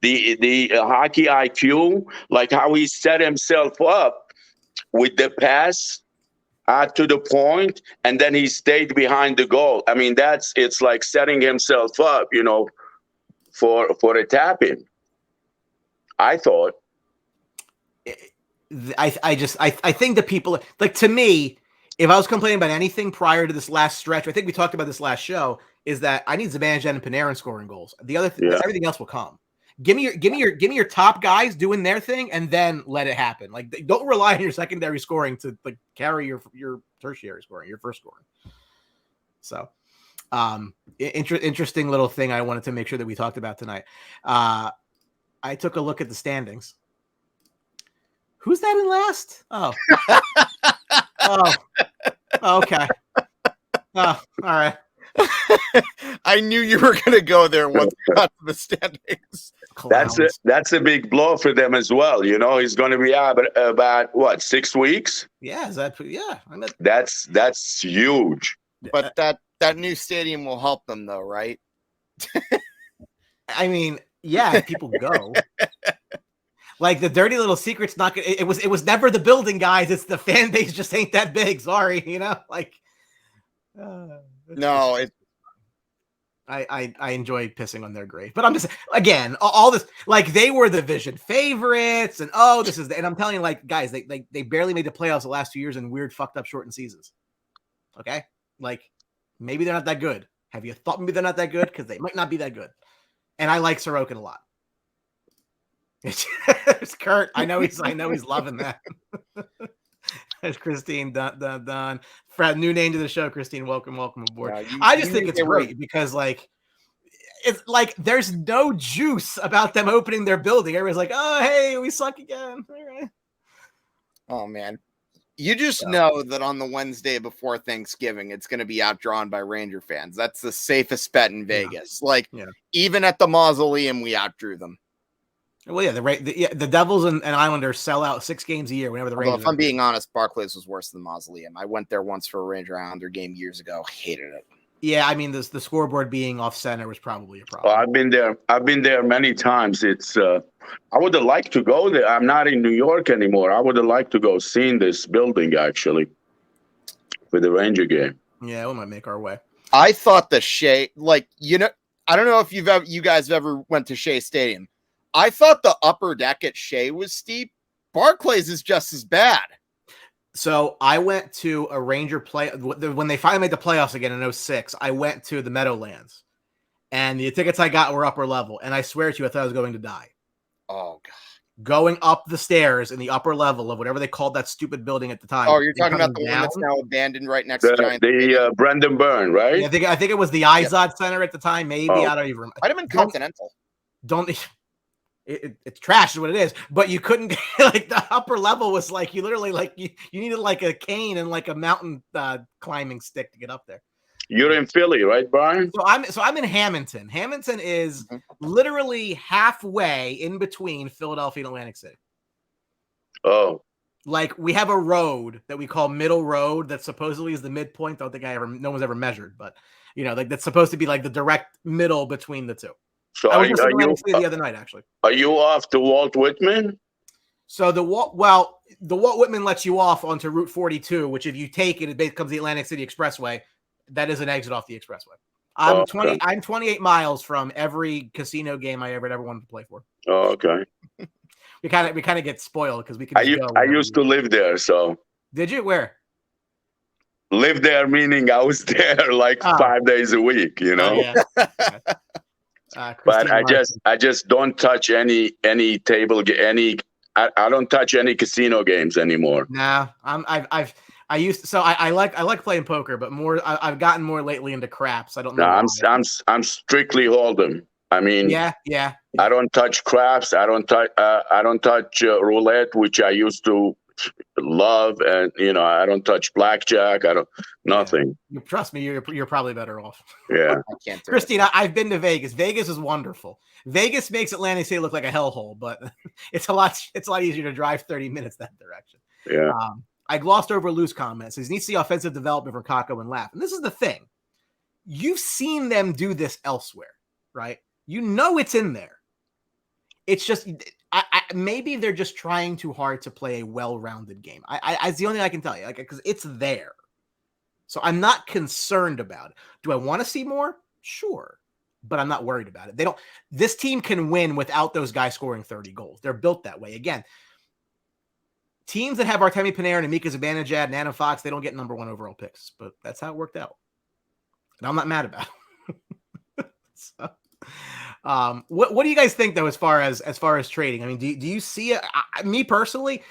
Speaker 3: the hockey IQ, like how he set himself up with the pass to the point, and then he stayed behind the goal. I mean, it's like setting himself up, for a tap in. I thought.
Speaker 1: I think that people, like, to me, if I was complaining about anything prior to this last stretch, I think we talked about this last show, is that I need Zibanejad and Panarin scoring goals. The other everything else will come. Give me your top guys doing their thing, and then let it happen. Like, don't rely on your secondary scoring to like carry your tertiary scoring, your first scoring. So, interesting little thing I wanted to make sure that we talked about tonight. I took a look at the standings. Who's that in last? Oh, okay. Oh, all right.
Speaker 2: I knew you were going to go there once we got to the standings.
Speaker 3: That's a big blow for them as well. You know, he's going to be out about what, 6 weeks?
Speaker 1: Yeah,
Speaker 3: That's huge.
Speaker 2: But that new stadium will help them, though, right?
Speaker 1: I mean, yeah, people go. Like, the dirty little secret's not good. It was never the building, guys. It's the fan base just ain't that big. Sorry, you know, like.
Speaker 2: No,
Speaker 1: I enjoy pissing on their grave, but I'm just, again, all this, like, they were the division favorites, and and I'm telling you, like, guys, they barely made the playoffs the last 2 years in weird, fucked up shortened seasons. Okay, like, maybe they're not that good. Have you thought maybe they're not that good? Because they might not be that good. And I like Sorokin a lot. It's Kurt. I know he's loving that. There's Christine. Done. Fred, new name to the show. Christine, welcome aboard. I just think it's great because, like, it's like there's no juice about them opening their building. Everybody's like, "Oh, hey, we suck again." All right.
Speaker 2: Oh man, you just know that on the Wednesday before Thanksgiving, it's going to be outdrawn by Ranger fans. That's the safest bet in Vegas. Even at the Mausoleum, we outdrew them.
Speaker 1: Well, yeah, the Devils and Islanders sell out 6 games a year whenever the Rangers.
Speaker 2: If I'm being honest, Barclays was worse than the Mausoleum. I went there once for a Ranger Islander game years ago. Hated it.
Speaker 1: Yeah, I mean, the scoreboard being off center was probably a problem.
Speaker 3: Well, I've been there many times. It's I would have liked to go there. I'm not in New York anymore. I would have liked to go see this building actually for the Ranger game.
Speaker 1: Yeah, we might make our way.
Speaker 2: I thought the Shea, I don't know if you guys have ever went to Shea Stadium. I thought the upper deck at Shea was steep. Barclays is just as bad.
Speaker 1: So I went to a Ranger play when they finally made the playoffs again in 2006. I went to the Meadowlands, and the tickets I got were upper level. And I swear to you, I thought I was going to die.
Speaker 2: Oh God!
Speaker 1: Going up the stairs in the upper level of whatever they called that stupid building at the time.
Speaker 2: Oh, you're talking about the one that's now abandoned right next to Giant.
Speaker 3: The Brendan Byrne, right?
Speaker 1: Yeah, I think it was the Izod Center at the time. Maybe I don't even remember.
Speaker 2: Might have been Continental.
Speaker 1: It's trash is what it is, but you couldn't like the upper level was like you literally like you needed like a cane and like a mountain climbing stick to get up there.
Speaker 3: You're in Philly, right, Brian?
Speaker 1: So I'm in Hamilton. Hamilton is literally halfway in between Philadelphia and Atlantic City.
Speaker 3: Oh.
Speaker 1: Like, we have a road that we call Middle Road that supposedly is the midpoint. Don't think no one's ever measured, but you know, like that's supposed to be like the direct middle between the two.
Speaker 3: So
Speaker 1: I was just in Atlantic City the other night, actually.
Speaker 3: Are you off to Walt Whitman?
Speaker 1: So the Walt Whitman lets you off onto Route 42, which if you take it, it becomes the Atlantic City Expressway. That is an exit off the expressway. I'm 28 miles from every casino game I ever wanted to play for.
Speaker 3: Oh, okay.
Speaker 1: We kind of get spoiled because we can.
Speaker 3: I used to live there, so.
Speaker 1: Did you? Where?
Speaker 3: Live there meaning I was there like 5 days a week, you know. But I just don't touch any table I don't touch any casino games anymore.
Speaker 1: Nah, I used to, so I like playing poker, but I've gotten more lately into craps. I don't know.
Speaker 3: No, I'm strictly Hold'em. I mean,
Speaker 1: yeah.
Speaker 3: I don't touch craps. I don't touch roulette, which I used to love, and I don't touch blackjack. Nothing.
Speaker 1: Yeah. Trust me, you're probably better off.
Speaker 3: Yeah.
Speaker 2: I can't do
Speaker 1: Christine, I've been to Vegas. Vegas is wonderful. Vegas makes Atlantic City look like a hellhole, but it's a lot easier to drive 30 minutes that direction.
Speaker 3: Yeah.
Speaker 1: I glossed over Lou's comments. He needs to see offensive development from Kakko and Laf. And this is the thing. You've seen them do this elsewhere, right? You know it's in there. It's just maybe they're just trying too hard to play a well-rounded game. It's the only thing I can tell you, because it's there. So I'm not concerned about it. Do I want to see more? Sure, but I'm not worried about it. This team can win without those guys scoring 30 goals. They're built that way. Again, teams that have Artemi Panarin and Mika Zibanejad and Adam Fox, they don't get number 1 overall picks, but that's how it worked out. And I'm not mad about it. So, What do you guys think though, as far as trading? I mean, do you see it? Me personally,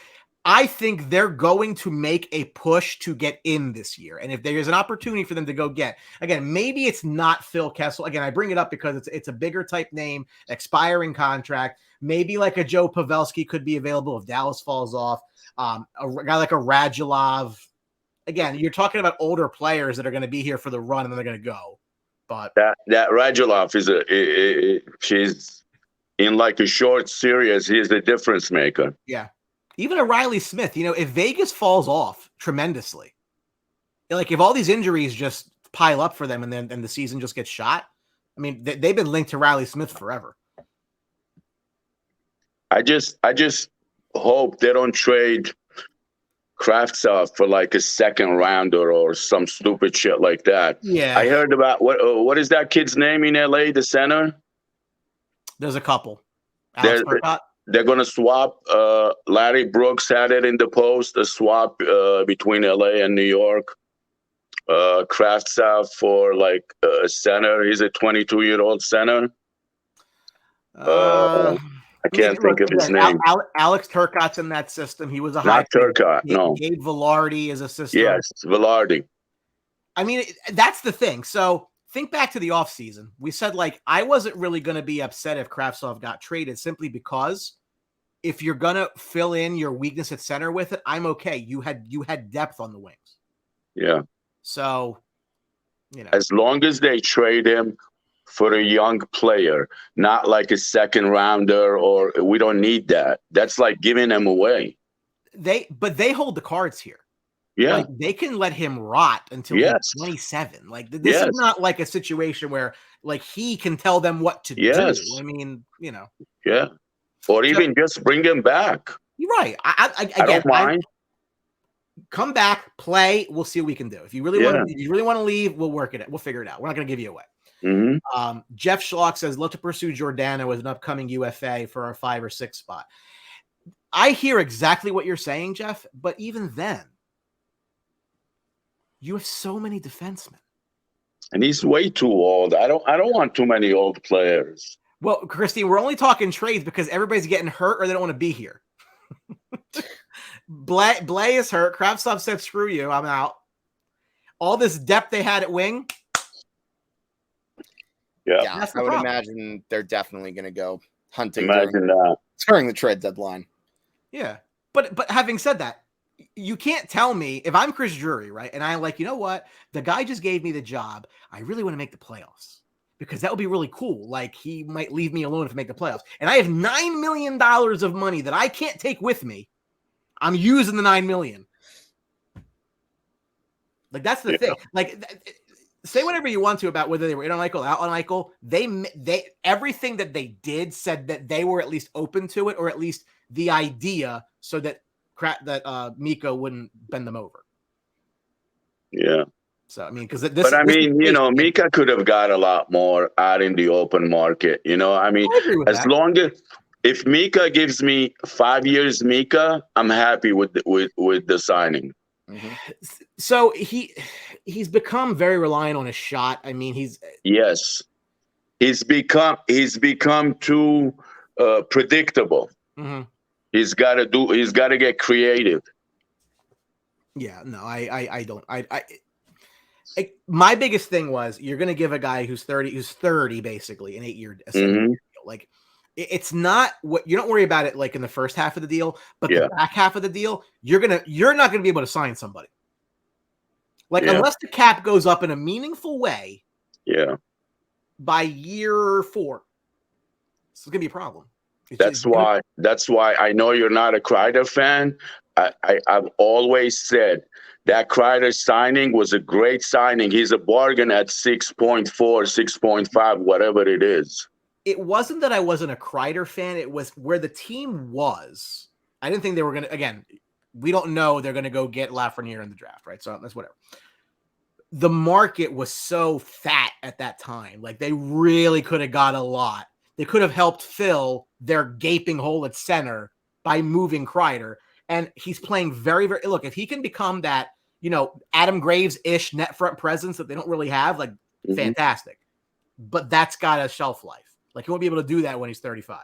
Speaker 1: I think they're going to make a push to get in this year. And if there's an opportunity for them to go get, again, maybe it's not Phil Kessel. Again, I bring it up because it's a bigger type name, expiring contract. Maybe like a Joe Pavelski could be available if Dallas falls off. A guy like a Radulov. Again, you're talking about older players that are going to be here for the run and then they're going to go. But
Speaker 3: that Radulov she's in like a short series. He's the difference maker.
Speaker 1: Yeah. Even a Riley Smith, if Vegas falls off tremendously, like if all these injuries just pile up for them and the season just gets shot, I mean, they've been linked to Riley Smith forever.
Speaker 3: I just hope they don't trade Kravtsov for like a second rounder or some stupid shit like that.
Speaker 1: Yeah.
Speaker 3: I heard about what is that kid's name in LA, the center?
Speaker 1: There's a couple. Alex Turcotte?
Speaker 3: They're going to swap. Larry Brooks had it in the post, a swap between LA and New York. Kravtsov for like a center. He's a 22-year-old center. I can't think of his name.
Speaker 1: Alex Turcotte's in that system. He was a
Speaker 3: Not Turcotte, no.
Speaker 1: Gabe Velarde is a system.
Speaker 3: Yes, Velarde.
Speaker 1: I mean, that's the thing. So think back to the offseason. We said, like, I wasn't really going to be upset if Kravtsov got traded simply because if you're going to fill in your weakness at center with it, I'm okay. You had depth on the wings.
Speaker 3: Yeah.
Speaker 1: So,
Speaker 3: as long as they trade him for a young player, not like a second rounder, or we don't need that. That's like giving him away.
Speaker 1: But they hold the cards here.
Speaker 3: Yeah.
Speaker 1: Like, they can let him rot until he's 27. Like, this is not like a situation where like he can tell them what to do. I mean,
Speaker 3: Yeah. Or even just bring him back.
Speaker 1: You're right. I
Speaker 3: don't mind.
Speaker 1: Come back, play. We'll see what we can do. If you really want to leave, we'll work it. We'll figure it out. We're not going to give you away.
Speaker 3: Mm-hmm.
Speaker 1: Jeff Schlock says, look to pursue Giordano as an upcoming UFA for our 5 or 6 spot. I hear exactly what you're saying, Jeff, but even then, you have so many defensemen.
Speaker 3: And he's way too old. I don't want too many old players.
Speaker 1: Well, Christine, we're only talking trades because everybody's getting hurt or they don't want to be here. Blais is hurt. Kravtsov said, screw you, I'm out. All this depth they had at wing.
Speaker 2: Yeah, I would imagine they're definitely going to go hunting during the trade deadline.
Speaker 1: Yeah, but having said that, you can't tell me if I'm Chris Drury, right? And I'm like, you know what? The guy just gave me the job. I really want to make the playoffs because that would be really cool. Like, he might leave me alone if I make the playoffs. And I have $9 million of money that I can't take with me. I'm using the $9 million. Like, that's the thing. Like, say whatever you want to about whether they were in on Eichel, out on Eichel. They everything that they did said that they were at least open to it, or at least the idea, so that Mika wouldn't bend them over.
Speaker 3: Yeah.
Speaker 1: So I mean,
Speaker 3: Mika could have got a lot more out in the open market. I mean, long as if Mika gives me 5 years, I'm happy with the signing.
Speaker 2: Mm-hmm.
Speaker 1: So he's become very reliant on his shot. I mean, he's become too predictable. Mm-hmm.
Speaker 3: He's got to get creative.
Speaker 1: Yeah, no, I don't. My biggest thing was you're going to give a guy who's 30 basically an 8-year deal. Like, it's not what you don't worry about it like in the first half of the deal, but the back half of the deal, you're not going to be able to sign somebody. Like, unless the cap goes up in a meaningful way.
Speaker 3: Yeah.
Speaker 1: By year 4, it's going to be a problem.
Speaker 3: That's why I know you're not a Kreider fan. I've always said that Kreider signing was a great signing. He's a bargain at 6.4, 6.5, whatever it is.
Speaker 1: It wasn't that I wasn't a Kreider fan. It was where the team was. I didn't think they were going to, again, we don't know they're going to go get Lafreniere in the draft, right? So that's whatever. The market was so fat at that time. Like, they really could have got a lot. They could have helped fill their gaping hole at center by moving Kreider. And he's playing very, very, look, if he can become that, Adam Graves-ish net front presence that they don't really have, like, fantastic. But that's got a shelf life. Like he won't be able to do that when he's 35.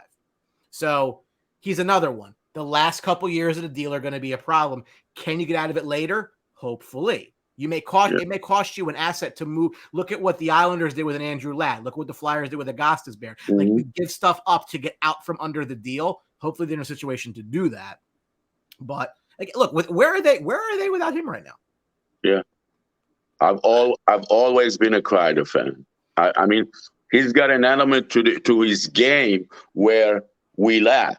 Speaker 1: So he's another one. The last couple years of the deal are going to be a problem. Can you get out of it later? Hopefully. It may cost you an asset to move. Look at what the Islanders did with an Andrew Ladd. Look what the Flyers did with Augustus Bear. Like you give stuff up to get out from under the deal. Hopefully they're in a situation to do that. But like, look, where are they without him right now?
Speaker 3: Yeah. I've always been a Kreider fan. I mean, he's got an element to his game where we lack.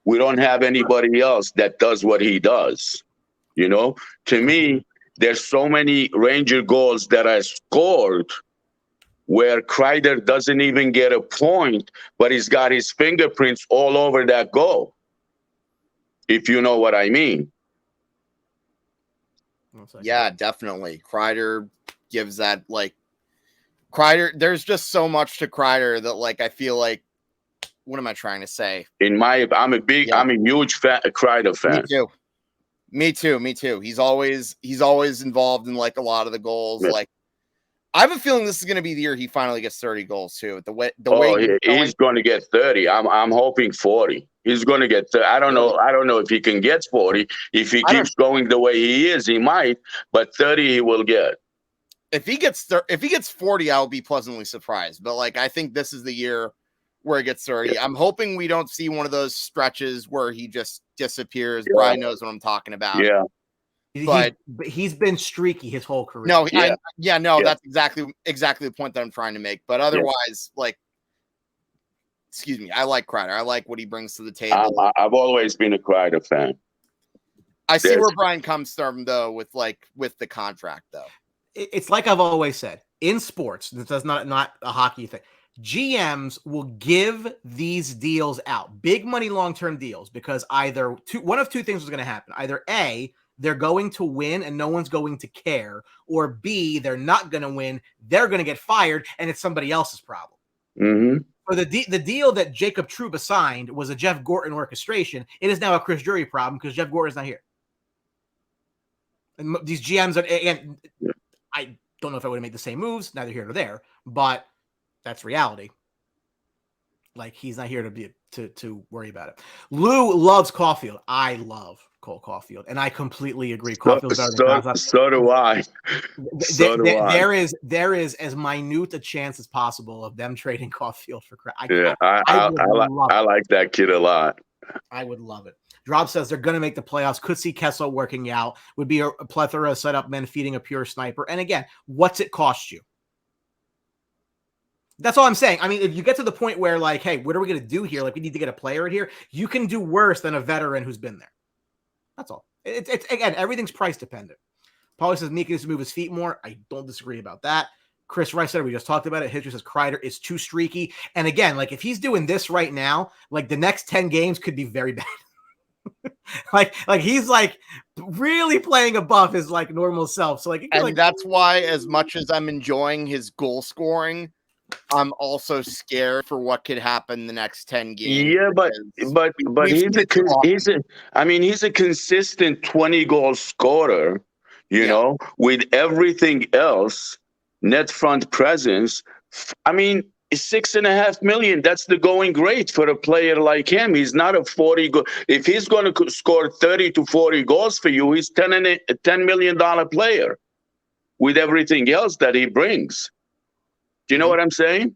Speaker 3: We don't have anybody else that does what he does. You know, to me, there's so many Ranger goals that are scored where Kreider doesn't even get a point, but he's got his fingerprints all over that goal. If you know what I mean.
Speaker 2: Yeah, definitely. Kreider gives that, like, Kreider, there's just so much to Kreider that, like, I feel like, what am I trying to say? I'm a huge Kreider fan. Me too. He's always involved in, like, a lot of the goals. Yeah. Like, I have a feeling this is going to be the year he finally gets 30 goals too.
Speaker 3: He's going to get 30. I'm hoping 40. He's going to get 30. I don't know if he can get 40. If he keeps going the way he is, he might. But 30 he will get.
Speaker 2: If he gets 40, I'll be pleasantly surprised. But like, I think this is the year where he gets 30. Yeah. I'm hoping we don't see one of those stretches where he just disappears. Yeah. Brian knows what I'm talking about.
Speaker 3: Yeah.
Speaker 2: But
Speaker 1: he's been streaky his whole career.
Speaker 2: No, that's exactly the point that I'm trying to make. But otherwise, like, excuse me, I like Kreider. I like what he brings to the table.
Speaker 3: I've always been a Kreider fan.
Speaker 2: I see where Brian comes from, though, with the contract, though.
Speaker 1: It's like I've always said, in sports, this is not a hockey thing. GMs will give these deals out, big money, long-term deals, because either one of two things is going to happen. Either A, they're going to win and no one's going to care, or B, they're not going to win, they're going to get fired, and it's somebody else's problem.
Speaker 3: Mm-hmm.
Speaker 1: So the deal that Jacob Trouba signed was a Jeff Gorton orchestration. It is now a Chris Drury problem because Jeff Gorton's not here. And these GMs and I don't know if I would have made the same moves, neither here nor there, but that's reality. Like, he's not here to worry about it. Lou loves Caulfield. I love Cole Caulfield, and I completely agree. Caulfield's
Speaker 3: so do I.
Speaker 1: There is as minute a chance as possible of them trading Caulfield for credit.
Speaker 3: I like that kid a lot.
Speaker 1: I would love it. Drob says they're going to make the playoffs. Could see Kessel working out. Would be a plethora of setup men feeding a pure sniper. And again, what's it cost you? That's all I'm saying. I mean, if you get to the point where, like, hey, what are we going to do here? Like, we need to get a player in here. You can do worse than a veteran who's been there. That's all. It's again, everything's price dependent. Paulie says Mika needs to move his feet more. I don't disagree about that. Chris Rice said we just talked about it. Hitcher says Kreider is too streaky. And again, like, if he's doing this right now, like, the next 10 games could be very bad. like he's like really playing above his like normal self. So
Speaker 2: that's why, as much as I'm enjoying his goal scoring, I'm also scared for what could happen the next 10 games.
Speaker 3: Yeah, but he's a consistent 20 goal scorer, you know, with everything else, net front presence. I mean, $6.5 million. That's the going rate for a player like him. He's not a 40 goal. If he's going to score 30 to 40 goals for you, he's $10 million player with everything else that he brings. Do you know what I'm saying?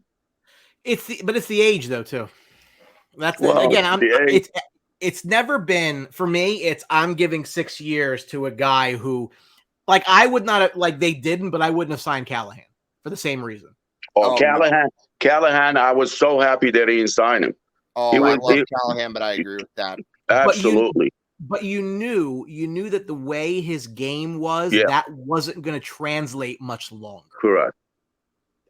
Speaker 1: It's the age though too. It's never been for me. I'm giving 6 years to a guy who, like, I would not have, like, they didn't, but I wouldn't have signed Callahan for the same reason.
Speaker 3: Callahan, I was so happy that he didn't sign him.
Speaker 2: I love Callahan, but I agree with that.
Speaker 3: Absolutely.
Speaker 1: But you knew that the way his game was, that wasn't going to translate much longer.
Speaker 3: Correct.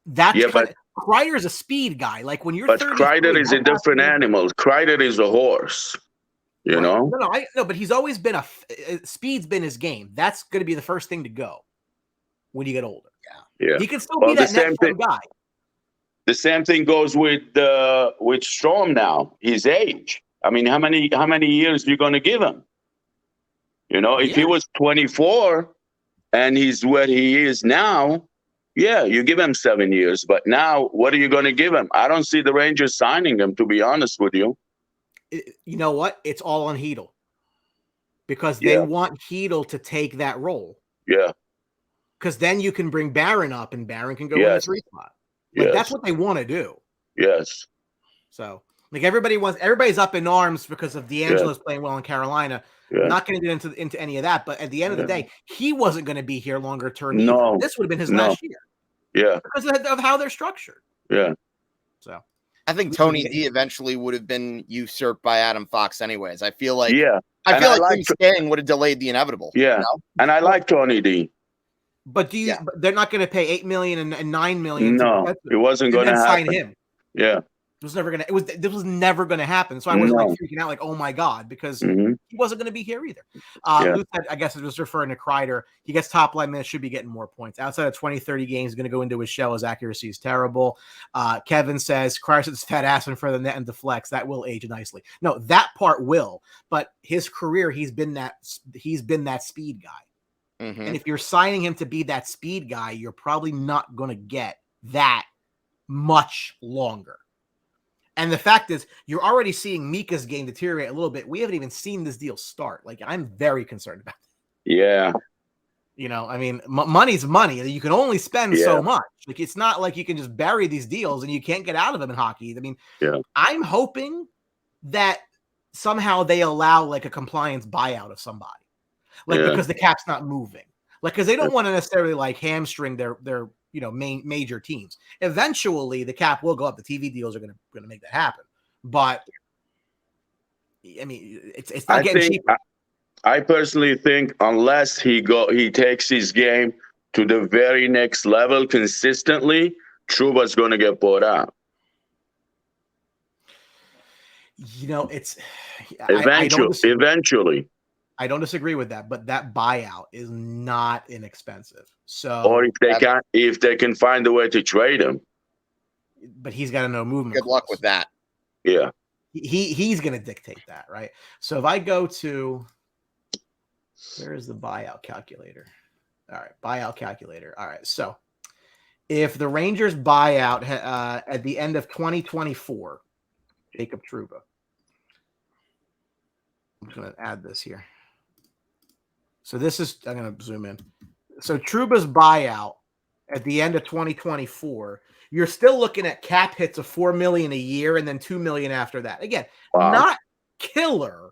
Speaker 1: But Kreider is a speed guy. Like, when you're,
Speaker 3: but Kreider is a different animal. Kreider is a horse. You know?
Speaker 1: No, but he's always been speed's been his game. That's going to be the first thing to go when you get older.
Speaker 3: Yeah.
Speaker 1: He can still be that net front guy.
Speaker 3: The same thing goes with Strome now. His age. I mean, how many years are you going to give him? You know, if he was 24 and he's where he is now, Yeah, you give him 7 years, but now what are you going to give him? I don't see the Rangers signing him, to be honest with you.
Speaker 1: You know what? It's all on Hedel because they
Speaker 3: Yeah.
Speaker 1: want Hedel to take that role.
Speaker 3: Yeah.
Speaker 1: Because then you can bring Barron up and Barron can go in the
Speaker 3: Yes.
Speaker 1: 3 spot. Like
Speaker 3: Yes.
Speaker 1: that's what they want to do.
Speaker 3: Yes.
Speaker 1: So like everybody's up in arms because of D'Angelo's playing well in Carolina.
Speaker 3: Yeah.
Speaker 1: Not going to get into any of that, but at the end of the day, he wasn't going to be here longer term.
Speaker 3: No.
Speaker 1: This would have been his last year.
Speaker 3: Yeah.
Speaker 1: Because of how they're structured.
Speaker 3: Yeah.
Speaker 1: So
Speaker 2: I think Tony D eventually would have been usurped by Adam Fox anyways. I feel like
Speaker 3: him
Speaker 2: staying would have delayed the inevitable.
Speaker 3: Yeah.
Speaker 2: You know?
Speaker 3: And I like Tony D.
Speaker 1: But but they're not going to pay $8 million and $9 million.
Speaker 3: No, it wasn't going to happen.
Speaker 1: Sign him.
Speaker 3: Yeah.
Speaker 1: This was never going to happen. So I wasn't like freaking out like, oh my God, because he wasn't going to be here either. Lou said, I guess it was referring to Kreider. He gets top line minutes, should be getting more points. Outside of 20, 30 games, he's going to go into his shell. His accuracy is terrible. Kevin says, Kreider sits fat ass in front of the net and deflects. That will age nicely. No, that part will. But his career, he's been that speed guy.
Speaker 2: Mm-hmm.
Speaker 1: And if you're signing him to be that speed guy, you're probably not going to get that much longer. And the fact is, you're already seeing Mika's game deteriorate a little bit. We haven't even seen this deal start. Like, I'm very concerned about it.
Speaker 3: Yeah.
Speaker 1: You know, I mean, money's money. You can only spend so much. Like, it's not like you can just bury these deals and you can't get out of them in hockey. I mean, I'm hoping that somehow they allow, like, a compliance buyout of somebody. Like, because the cap's not moving. Like, because they don't want to necessarily, like, hamstring their major teams. Eventually, the cap will go up. The TV deals are going to make that happen. But I mean, it's not getting cheaper.
Speaker 3: I personally think unless he takes his game to the very next level consistently, Trouba's going to get bought out.
Speaker 1: You know, it's
Speaker 3: eventually.
Speaker 1: I don't disagree with that, but that buyout is not inexpensive. So,
Speaker 3: or if they can find a way to trade him,
Speaker 1: but he's got to know movement.
Speaker 2: Good luck with that.
Speaker 3: Yeah,
Speaker 1: he's going to dictate that, right? So if I go to where is the buyout calculator? All right, buyout calculator. All right, so if the Rangers buyout at the end of 2024, Jacob Trouba. I'm just going to add this here. So this is, I'm going to zoom in. So Trouba's buyout at the end of 2024, you're still looking at cap hits of $4 million a year and then $2 million after that. Again, not killer,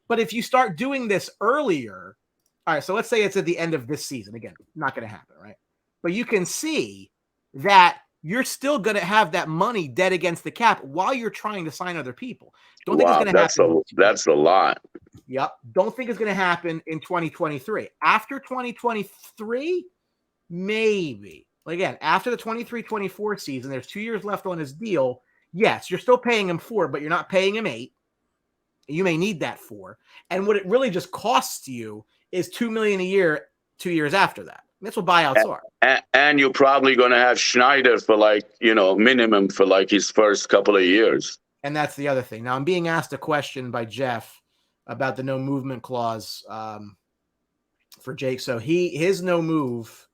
Speaker 1: but if you start doing this earlier, all right, so let's say it's at the end of this season. Again, not going to happen, right? But you can see that you're still going to have that money dead against the cap while you're trying to sign other people. Don't think it's going to happen.
Speaker 3: That's a lot.
Speaker 1: Yep. Don't think it's going to happen in 2023. After 2023, maybe. Again, after the 23-24 season, there's 2 years left on his deal. Yes, you're still paying him $4, but you're not paying him $8. You may need that $4. And what it really just costs you is $2 million a year 2 years after that. That's what buyouts are.
Speaker 3: And you're probably going to have Schneider for minimum for his first couple of years.
Speaker 1: And that's the other thing. Now I'm being asked a question by Jeff about the no movement clause for Jake. So his no move,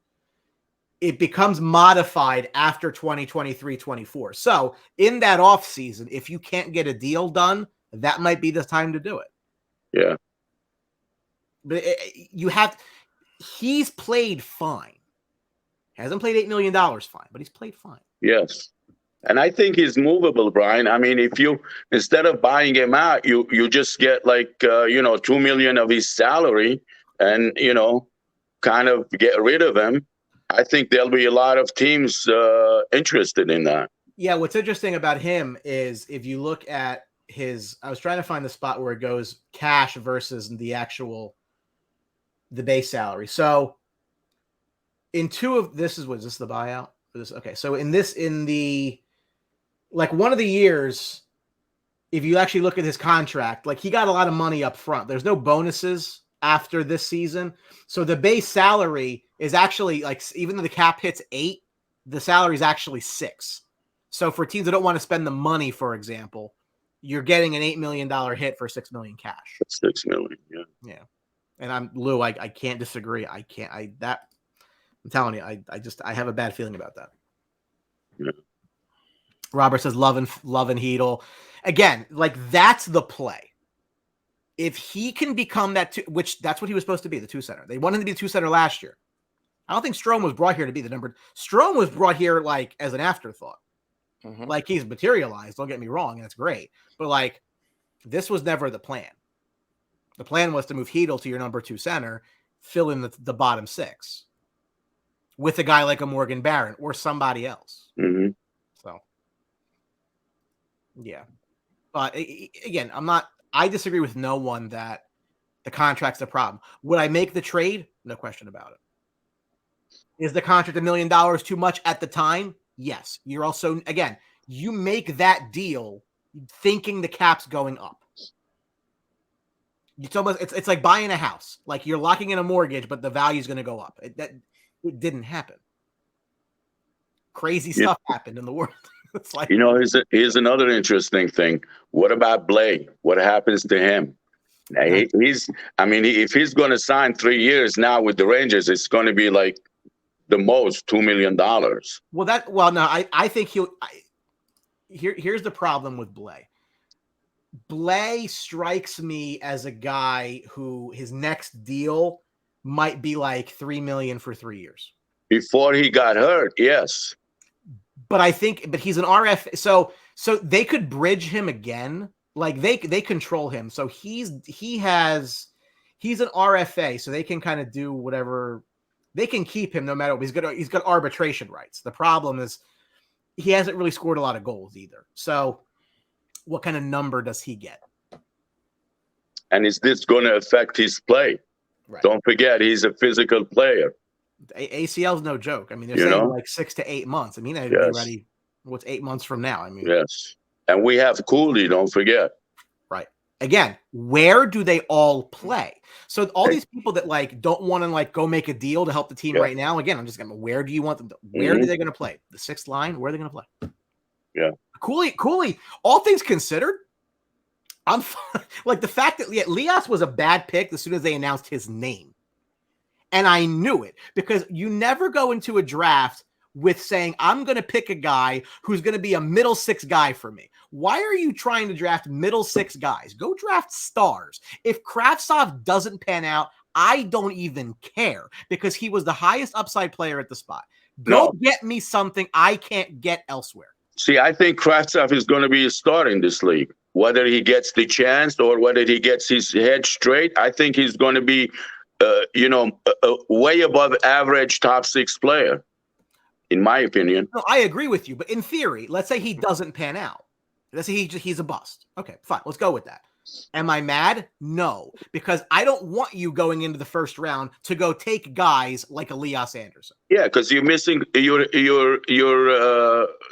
Speaker 1: it becomes modified after 2023-24. So in that off season, if you can't get a deal done, that might be the time to do it.
Speaker 3: Yeah.
Speaker 1: But he's played fine. Hasn't played $8 million fine, but he's played fine.
Speaker 3: Yes. And I think he's movable, Brian. I mean, if you, instead of buying him out, you just get $2 million of his salary and, kind of get rid of him. I think there'll be a lot of teams interested in that.
Speaker 1: Yeah. What's interesting about him is if you look at I was trying to find the spot where it goes cash versus the base salary. So in was this the buyout? Okay. So one of the years, if you actually look at his contract, he got a lot of money up front. There's no bonuses after this season. So the base salary is actually even though the cap hits 8, the salary is actually 6. So for teams that don't want to spend the money, for example, you're getting an $8 million hit for $6 million cash.
Speaker 3: $6 million. Yeah.
Speaker 1: Yeah. And Lou, I can't disagree. I'm telling you, I have a bad feeling about that.
Speaker 3: Yeah.
Speaker 1: Robert says love and Heedle. Again, like that's the play. If he can become that, which that's what he was supposed to be, the 2 center. They wanted him to be the 2 center last year. I don't think Strome was brought here to be the number. Strome was brought here like as an afterthought.
Speaker 2: Mm-hmm.
Speaker 1: Like he's materialized. Don't get me wrong, and that's great. But like this was never the plan. The plan was to move Heedle to your number 2 center, fill in the bottom 6 with a guy like a Morgan Barron or somebody else.
Speaker 3: Mm-hmm.
Speaker 1: So, yeah. But again, I disagree with no one that the contract's the problem. Would I make the trade? No question about it. Is the contract $1 million too much at the time? Yes. You're also, again, you make that deal thinking the cap's going up. It's like buying a house. Like you're locking in a mortgage, but the value is going to go up. It didn't happen. Crazy stuff happened in the world. It's like,
Speaker 3: here's another interesting thing. What about Blais? What happens to him? If he's going to sign 3 years now with the Rangers, it's going to be like the most $2 million.
Speaker 1: I think here's the problem with Blais. Blais strikes me as a guy who his next deal might be like $3 million for 3 years. Before he got hurt, yes. But he's an RF, so they could bridge him again. Like they control him. So he's an RFA, so they can kind of do whatever. They can keep him no matter what. He's got arbitration rights. The problem is he hasn't really scored a lot of goals either. So what kind of number does he get? And is this going to affect his play? Right. Don't forget, he's a physical player. ACL is no joke. I mean, they're saying like 6 to 8 months. I mean, they'd be ready. What's 8 months from now? I mean, yes. And we have Cooley, don't forget. Right. Again, where do they all play? So all these people that like don't want to like go make a deal to help the team right now. Again, I'm just going, where do you want them to, where are they going to play? The 6th line? Where are they going to play? Yeah. Cooley, all things considered, I'm like the fact that Lias was a bad pick as soon as they announced his name. And I knew it because you never go into a draft with saying, I'm going to pick a guy who's going to be a middle 6 guy for me. Why are you trying to draft middle 6 guys? Go draft stars. If Kravtsov doesn't pan out, I don't even care because he was the highest upside player at the spot. Go get me something I can't get elsewhere. See, I think Kravtsov is going to be a star in this league. Whether he gets the chance or whether he gets his head straight, I think he's going to be a way above average top 6 player, in my opinion. No, I agree with you. But in theory, let's say he doesn't pan out. Let's say he's a bust. Okay, fine. Let's go with that. Am I mad? No, because I don't want you going into the first round to go take guys like Elias Anderson. Yeah, because you're missing. You're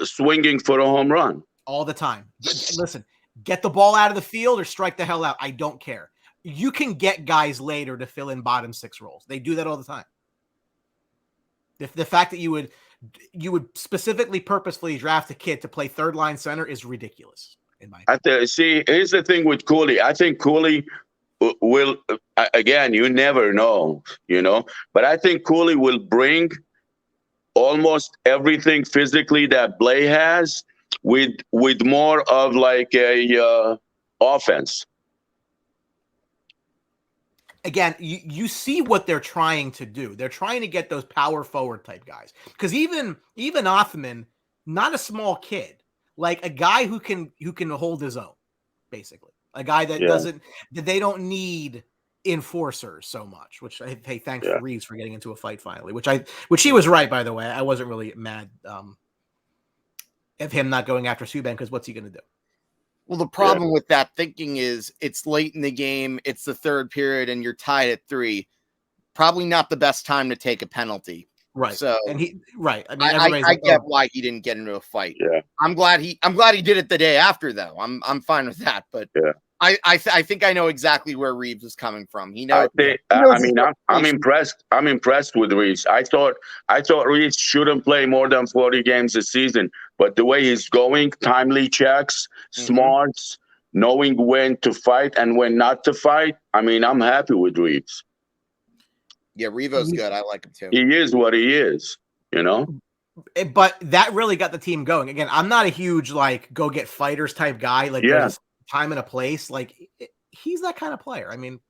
Speaker 1: swinging for a home run all the time. Listen, get the ball out of the field or strike the hell out. I don't care. You can get guys later to fill in bottom 6 roles. They do that all the time. The fact that you would specifically purposefully draft a kid to play 3rd line center is ridiculous. In my opinion. See, here's the thing with Cooley. I think Cooley will, again, you never know, but I think Cooley will bring almost everything physically that Blais has with more of like a offense. Again, you see what they're trying to do. They're trying to get those power forward type guys. Because even Othman, not a small kid, like a guy who can hold his own, basically. A guy that they don't need enforcers so much, which hey, thanks for Reeves for getting into a fight finally, which he was right, by the way. I wasn't really mad of him not going after Subban because what's he going to do?
Speaker 2: Well, the problem with that thinking is it's late in the game. It's the 3rd period and you're tied at 3. Probably not the best time to take a penalty.
Speaker 1: Right. So I mean,
Speaker 2: I get why he didn't get into a fight. Yeah. I'm glad he did it the day after though. I'm fine with that. But I think I know exactly where Reeves is coming from. I'm impressed. I'm impressed with Reeves. I thought Reeves shouldn't play more than 40 games a season, but the way he's going, timely checks, smarts, knowing when to fight and when not to fight. I mean, I'm happy with Reeves. Yeah, Revo's good. I like him too.
Speaker 3: He is what he is, you know?
Speaker 1: But that really got the team going. Again, I'm not a huge like go get fighters type guy. Like there's a time and a place. Like he's that kind of player. I mean,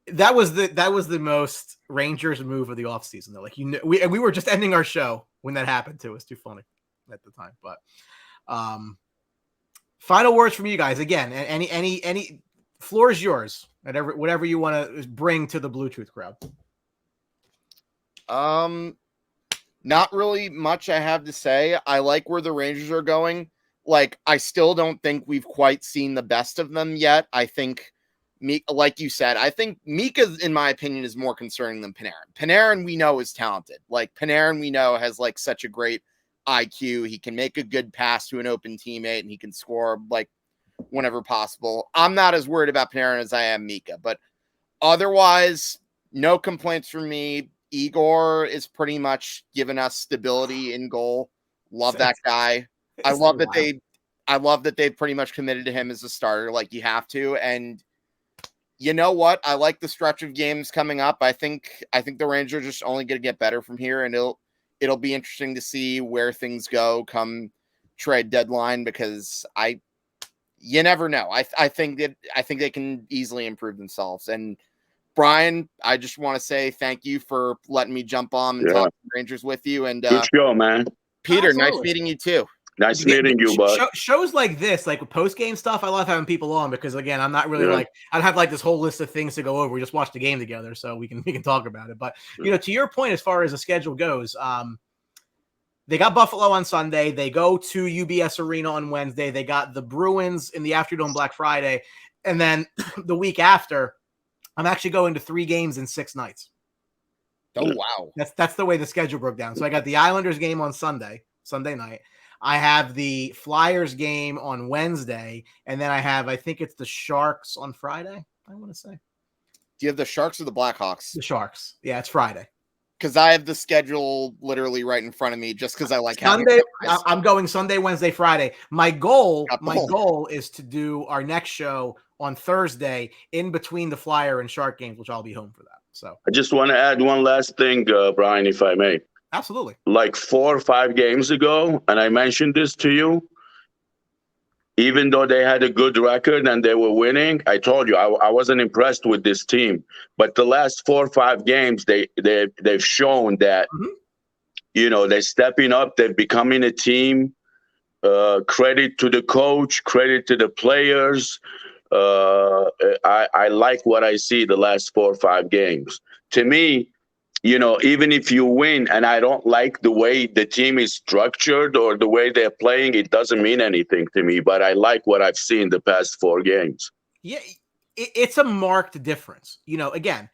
Speaker 1: that was the most Rangers move of the offseason though. Like we were just ending our show when that happened too. It was too funny at the time. But final words from you guys. Again, any floor is yours. Whatever you want to bring to the BlueTruth crowd.
Speaker 2: Not really much I have to say. I like where the Rangers are going. Like, I still don't think we've quite seen the best of them yet. I think, like you said, I think Mika, in my opinion, is more concerning than Panarin. Panarin, we know, is talented. Like, Panarin, we know, has, like, such a great IQ. He can make a good pass to an open teammate, and he can score, like, whenever possible. I'm not as worried about Panarin as I am Mika. But otherwise, no complaints from me. Igor is pretty much giving us stability in goal. Love that guy. I love that they pretty much committed to him as a starter. Like you have to. And you know what? I like the stretch of games coming up. I think the Rangers are just only going to get better from here, and it'll be interesting to see where things go come trade deadline because you never know. I think they can easily improve themselves. And Brian, I just want to say thank you for letting me jump on and talk Rangers with you. And
Speaker 3: good show, man.
Speaker 2: Peter, nice meeting you too.
Speaker 3: Nice meeting you, bud.
Speaker 1: Shows like this, like with post-game stuff, I love having people on because again, I'm not really like I'd have like this whole list of things to go over. We just watch the game together, so we can talk about it. But you know, to your point, as far as the schedule goes, they got Buffalo on Sunday. They go to UBS Arena on Wednesday. They got the Bruins in the afternoon Black Friday, and then the week after, I'm actually going to 3 games in 6 nights.
Speaker 2: Oh, wow.
Speaker 1: That's the way the schedule broke down. So I got the Islanders game on Sunday night. I have the Flyers game on Wednesday. And then I think it's the Sharks on Friday, I want to say.
Speaker 2: Do you have the Sharks or the Blackhawks?
Speaker 1: The Sharks. Yeah, it's Friday.
Speaker 2: Because I have the schedule literally right in front of me just because I like
Speaker 1: Sunday. I'm going Sunday, Wednesday, Friday. My goal is to do our next show on Thursday in between the Flyer and Shark games, which I'll be home for that. So
Speaker 3: I just want to add one last thing, Brian, if I may.
Speaker 1: Absolutely.
Speaker 3: Like 4 or 5 games ago, and I mentioned this to you, even though they had a good record and they were winning, I told you I wasn't impressed with this team. But the last 4 or 5 games, they've shown that, you know, they're stepping up. They're becoming a team. Credit to the coach, credit to the players. I like what I see the last 4 or 5 games. To me, you know, even if you win and I don't like the way the team is structured or the way they're playing, it doesn't mean anything to me. But I like what I've seen the past 4 games.
Speaker 1: Yeah, it's a marked difference. You know, again,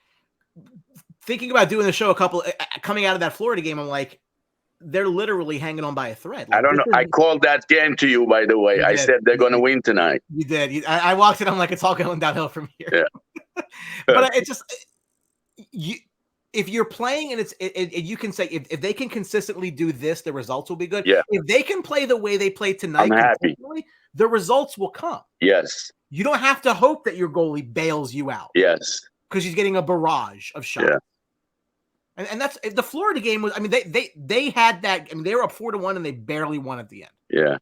Speaker 1: thinking about doing the show coming out of that Florida game, I'm like, they're literally hanging on by a thread. Like,
Speaker 3: I don't know. I called that game to you, by the way. I said they're going to win tonight.
Speaker 1: You did. I walked it. I'm like, it's all going downhill from here.
Speaker 3: Yeah.
Speaker 1: But it just if you're playing and you can say if they can consistently do this, the results will be good.
Speaker 3: Yeah.
Speaker 1: If they can play the way they play tonight,
Speaker 3: I'm happy.
Speaker 1: The results will come.
Speaker 3: Yes.
Speaker 1: You don't have to hope that your goalie bails you out.
Speaker 3: Yes.
Speaker 1: Because he's getting a barrage of shots.
Speaker 3: Yeah.
Speaker 1: And that's the Florida game was. I mean, they had that. I mean, they were up 4-1 and they barely won at the end.
Speaker 3: Yeah.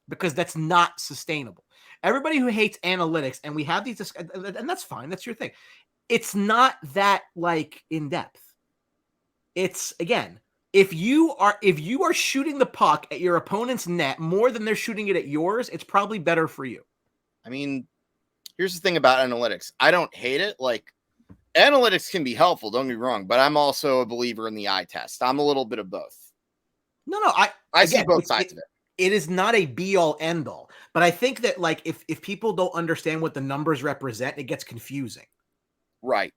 Speaker 1: Because that's not sustainable. Everybody who hates analytics, and we have these, and that's fine. That's your thing. It's not that like in depth. It's again, if you are shooting the puck at your opponent's net more than they're shooting it at yours, it's probably better for you.
Speaker 2: I mean, here's the thing about analytics. I don't hate it. Like, analytics can be helpful, don't get me wrong, but I'm also a believer in the eye test. I'm a little bit of both.
Speaker 1: No,
Speaker 2: I see both sides of it.
Speaker 1: It is not a be-all, end-all. But I think that, like, if people don't understand what the numbers represent, it gets confusing.
Speaker 2: Right.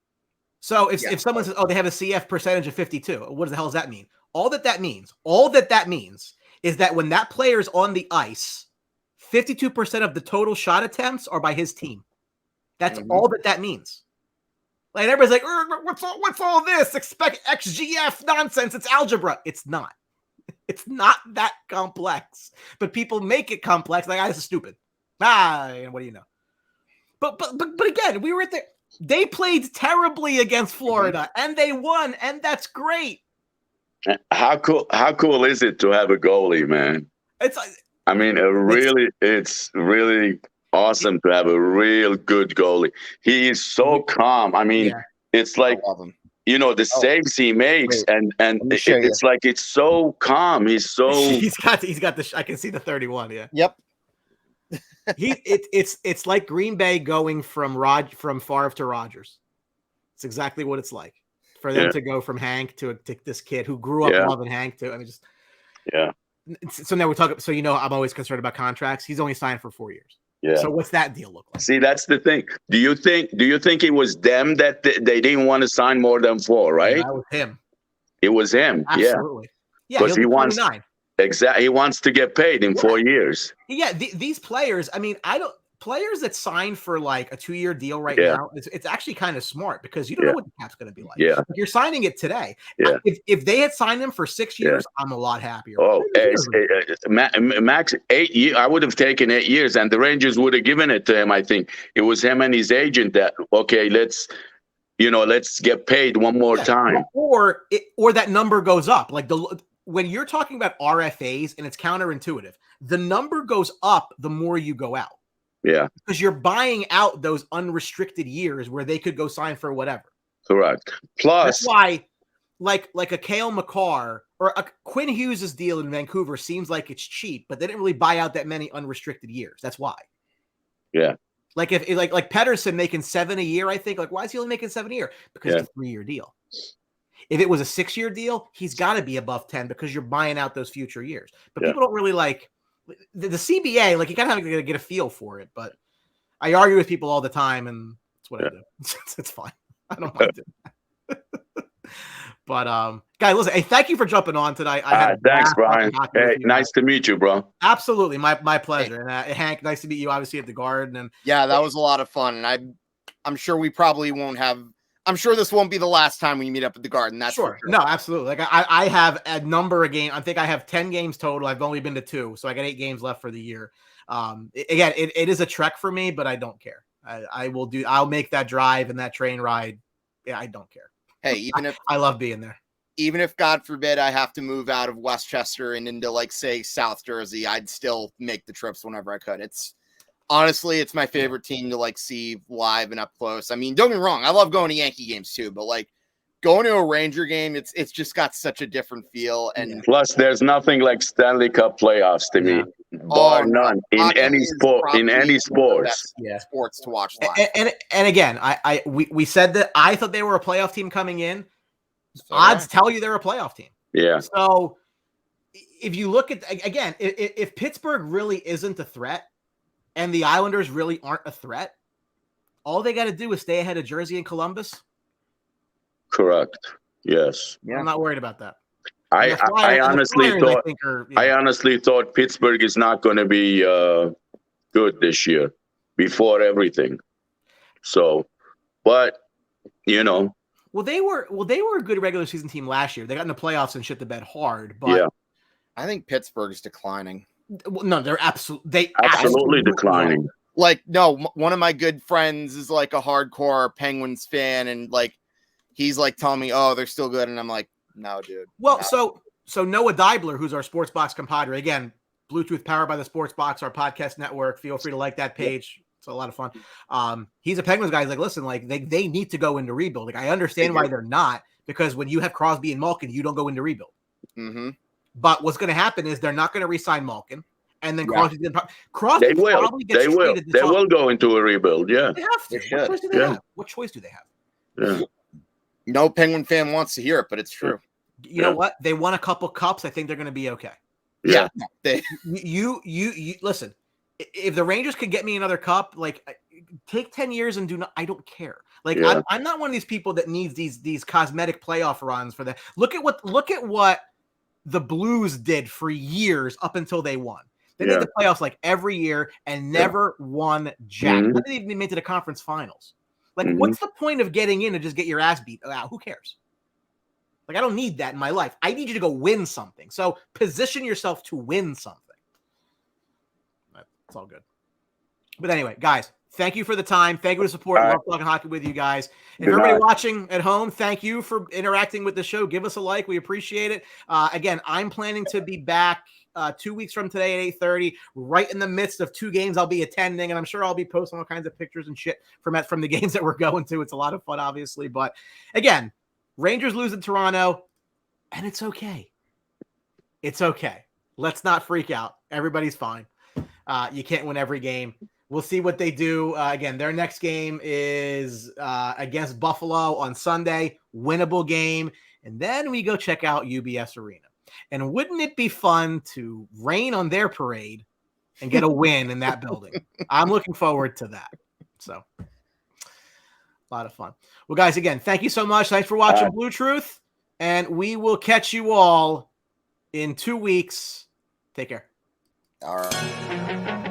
Speaker 1: So if someone says, oh, they have a CF percentage of 52, what the hell does that mean? All that means is that when that player is on the ice, 52% of the total shot attempts are by his team. That's all that means. Like, everybody's like, what's all this? Expect XGF nonsense. It's algebra. It's not. It's not that complex. But people make it complex. Like, this is stupid. What do you know? But again, we were at the They played terribly against Florida, and they won, and that's great.
Speaker 3: How cool is it to have a goalie, man?
Speaker 1: It's
Speaker 3: really awesome to have a real good goalie. He is so calm. I mean, it's like, the saves he makes, and it's like it's so calm. He's so
Speaker 1: he's got the I can see the 31. Yeah.
Speaker 2: Yep.
Speaker 1: It's like Green Bay going from Favre to Rodgers. It's exactly what it's like for them to go from Hank to this kid who grew up loving Hank to. I mean, just So now we're talking. So I'm always concerned about contracts. He's only signed for 4 years. Yeah. So what's that deal look like?
Speaker 3: See, that's the thing. Do you think it was them that they didn't want to sign more than 4, right?
Speaker 1: That was him.
Speaker 3: It was him.
Speaker 1: Absolutely. Yeah.
Speaker 3: Because he wants 29. Exactly. He wants to get paid in 4 years.
Speaker 1: Yeah. These players. I mean, players that sign for like a 2-year deal right now, it's actually kind of smart because you don't know what the cap's going to be like. Yeah. Like you're signing it today. Yeah. If they had signed him for 6 years, I'm a lot happier.
Speaker 3: Oh, max 8 years. I would have taken 8 years, and the Rangers would have given it to him. I think it was him and his agent that let's get paid one more time.
Speaker 1: Or that number goes up. Like when you're talking about RFAs, and it's counterintuitive, the number goes up the more you go out.
Speaker 3: Yeah.
Speaker 1: Because you're buying out those unrestricted years where they could go sign for whatever.
Speaker 3: Correct. Plus,
Speaker 1: that's why like a Cale Makar or a Quinn Hughes' deal in Vancouver seems like it's cheap, but they didn't really buy out that many unrestricted years. That's why.
Speaker 3: Yeah.
Speaker 1: Like if like Pettersson making 7 a year, I think, like, why is he only making 7 a year? Because it's a 3-year deal. If it was a 6-year deal, he's got to be above 10 because you're buying out those future years. But people don't really like the CBA, like you kind of have to get a feel for it, but I argue with people all the time, and that's what I do. It's fine. I don't mind it. But guys, listen, hey, thank you for jumping on tonight.
Speaker 3: Thanks, Brian. Hey, nice to meet you, bro.
Speaker 1: Absolutely, my pleasure. And Hank, nice to meet you. Obviously at the Garden, and
Speaker 2: that was a lot of fun. And I'm sure we probably won't have. I'm sure this won't be the last time we meet up at the Garden. That's
Speaker 1: sure. No, absolutely. Like I have a number of games. I think I have 10 games total. I've only been to 2, so I got 8 games left for the year. Again, it is a trek for me, but I don't care. I'll make that drive and that train ride. Yeah, I don't care.
Speaker 2: Hey, even if
Speaker 1: I love being there.
Speaker 2: Even if, God forbid, I have to move out of Westchester and into, like, say, South Jersey, I'd still make the trips whenever I could. Honestly, it's my favorite team to like see live and up close. I mean, don't get me wrong, I love going to Yankee games too, but like going to a Ranger game, it's just got such a different feel. And
Speaker 3: plus, there's nothing like Stanley Cup playoffs to me, bar none in any sport. In any sports,
Speaker 2: sports to watch live.
Speaker 1: And again, we said that I thought they were a playoff team coming in. Odds tell you they're a playoff team.
Speaker 3: Yeah.
Speaker 1: So if you look at again, if Pittsburgh really isn't a threat, and the Islanders really aren't a threat, all they got to do is stay ahead of Jersey and Columbus.
Speaker 3: Correct. Yes.
Speaker 1: Yeah. I'm not worried about that.
Speaker 3: I honestly thought Pittsburgh is not going to be good this year before everything. So, but
Speaker 1: well, they were a good regular season team last year. They got in the playoffs and shit the bed hard. But
Speaker 2: I think Pittsburgh's declining.
Speaker 1: No, they're absolutely
Speaker 3: declining.
Speaker 2: Like, no, one of my good friends is like a hardcore Penguins fan, and like he's like telling me, "Oh, they're still good," and I'm like, "No, dude."
Speaker 1: Well, so Noah Deibler, who's our Sports Box compadre, again, BlueTruth powered by the Sports Box, our podcast network. Feel free to like that page. It's a lot of fun. He's a Penguins guy. He's like, listen, like they need to go into rebuild. Like I understand why they're not, because when you have Crosby and Malkin, you don't go into rebuild.
Speaker 2: Mm-hmm.
Speaker 1: But what's going to happen is they're not going to re-sign Malkin, and then Crosby's going to Crosby.
Speaker 3: They will. They will. They will go into a rebuild. Yeah,
Speaker 1: they have to. What choice do they have? What choice do they have?
Speaker 3: Yeah.
Speaker 2: No Penguin fan wants to hear it, but it's true.
Speaker 1: You know what? They won a couple cups. I think they're going to be okay.
Speaker 3: Yeah.
Speaker 1: You listen. If the Rangers could get me another cup, like take 10 years and do not. I don't care. Like I'm not one of these people that needs these cosmetic playoff runs for that. Look at what the Blues did for years up until they won. They made the playoffs like every year and never won jack. They didn't even make it to the conference finals. Like, what's the point of getting in and just get your ass beat? Who cares? Like, I don't need that in my life. I need you to go win something. So position yourself to win something. It's all good. But anyway, guys, Thank you for the time. Thank you for the support.
Speaker 3: All right.
Speaker 1: Love talking hockey with you guys. And
Speaker 3: Good
Speaker 1: everybody
Speaker 3: night.
Speaker 1: watching at home, thank you for interacting with the show. Give us a like. We appreciate it. Again, I'm planning to be back 2 weeks from today at 8:30, right in the midst of 2 games I'll be attending. And I'm sure I'll be posting all kinds of pictures and shit from the games that we're going to. It's a lot of fun, obviously. But again, Rangers lose in Toronto, and it's okay. It's okay. Let's not freak out. Everybody's fine. You can't win every game. We'll see what they do. Again, their next game is against Buffalo on Sunday. Winnable game. And then we go check out UBS Arena. And wouldn't it be fun to rain on their parade and get a win in that building? I'm looking forward to that. So, a lot of fun. Well, guys, again, thank you so much. Thanks for watching Blue Truth. And we will catch you all in 2 weeks. Take care.
Speaker 2: All right.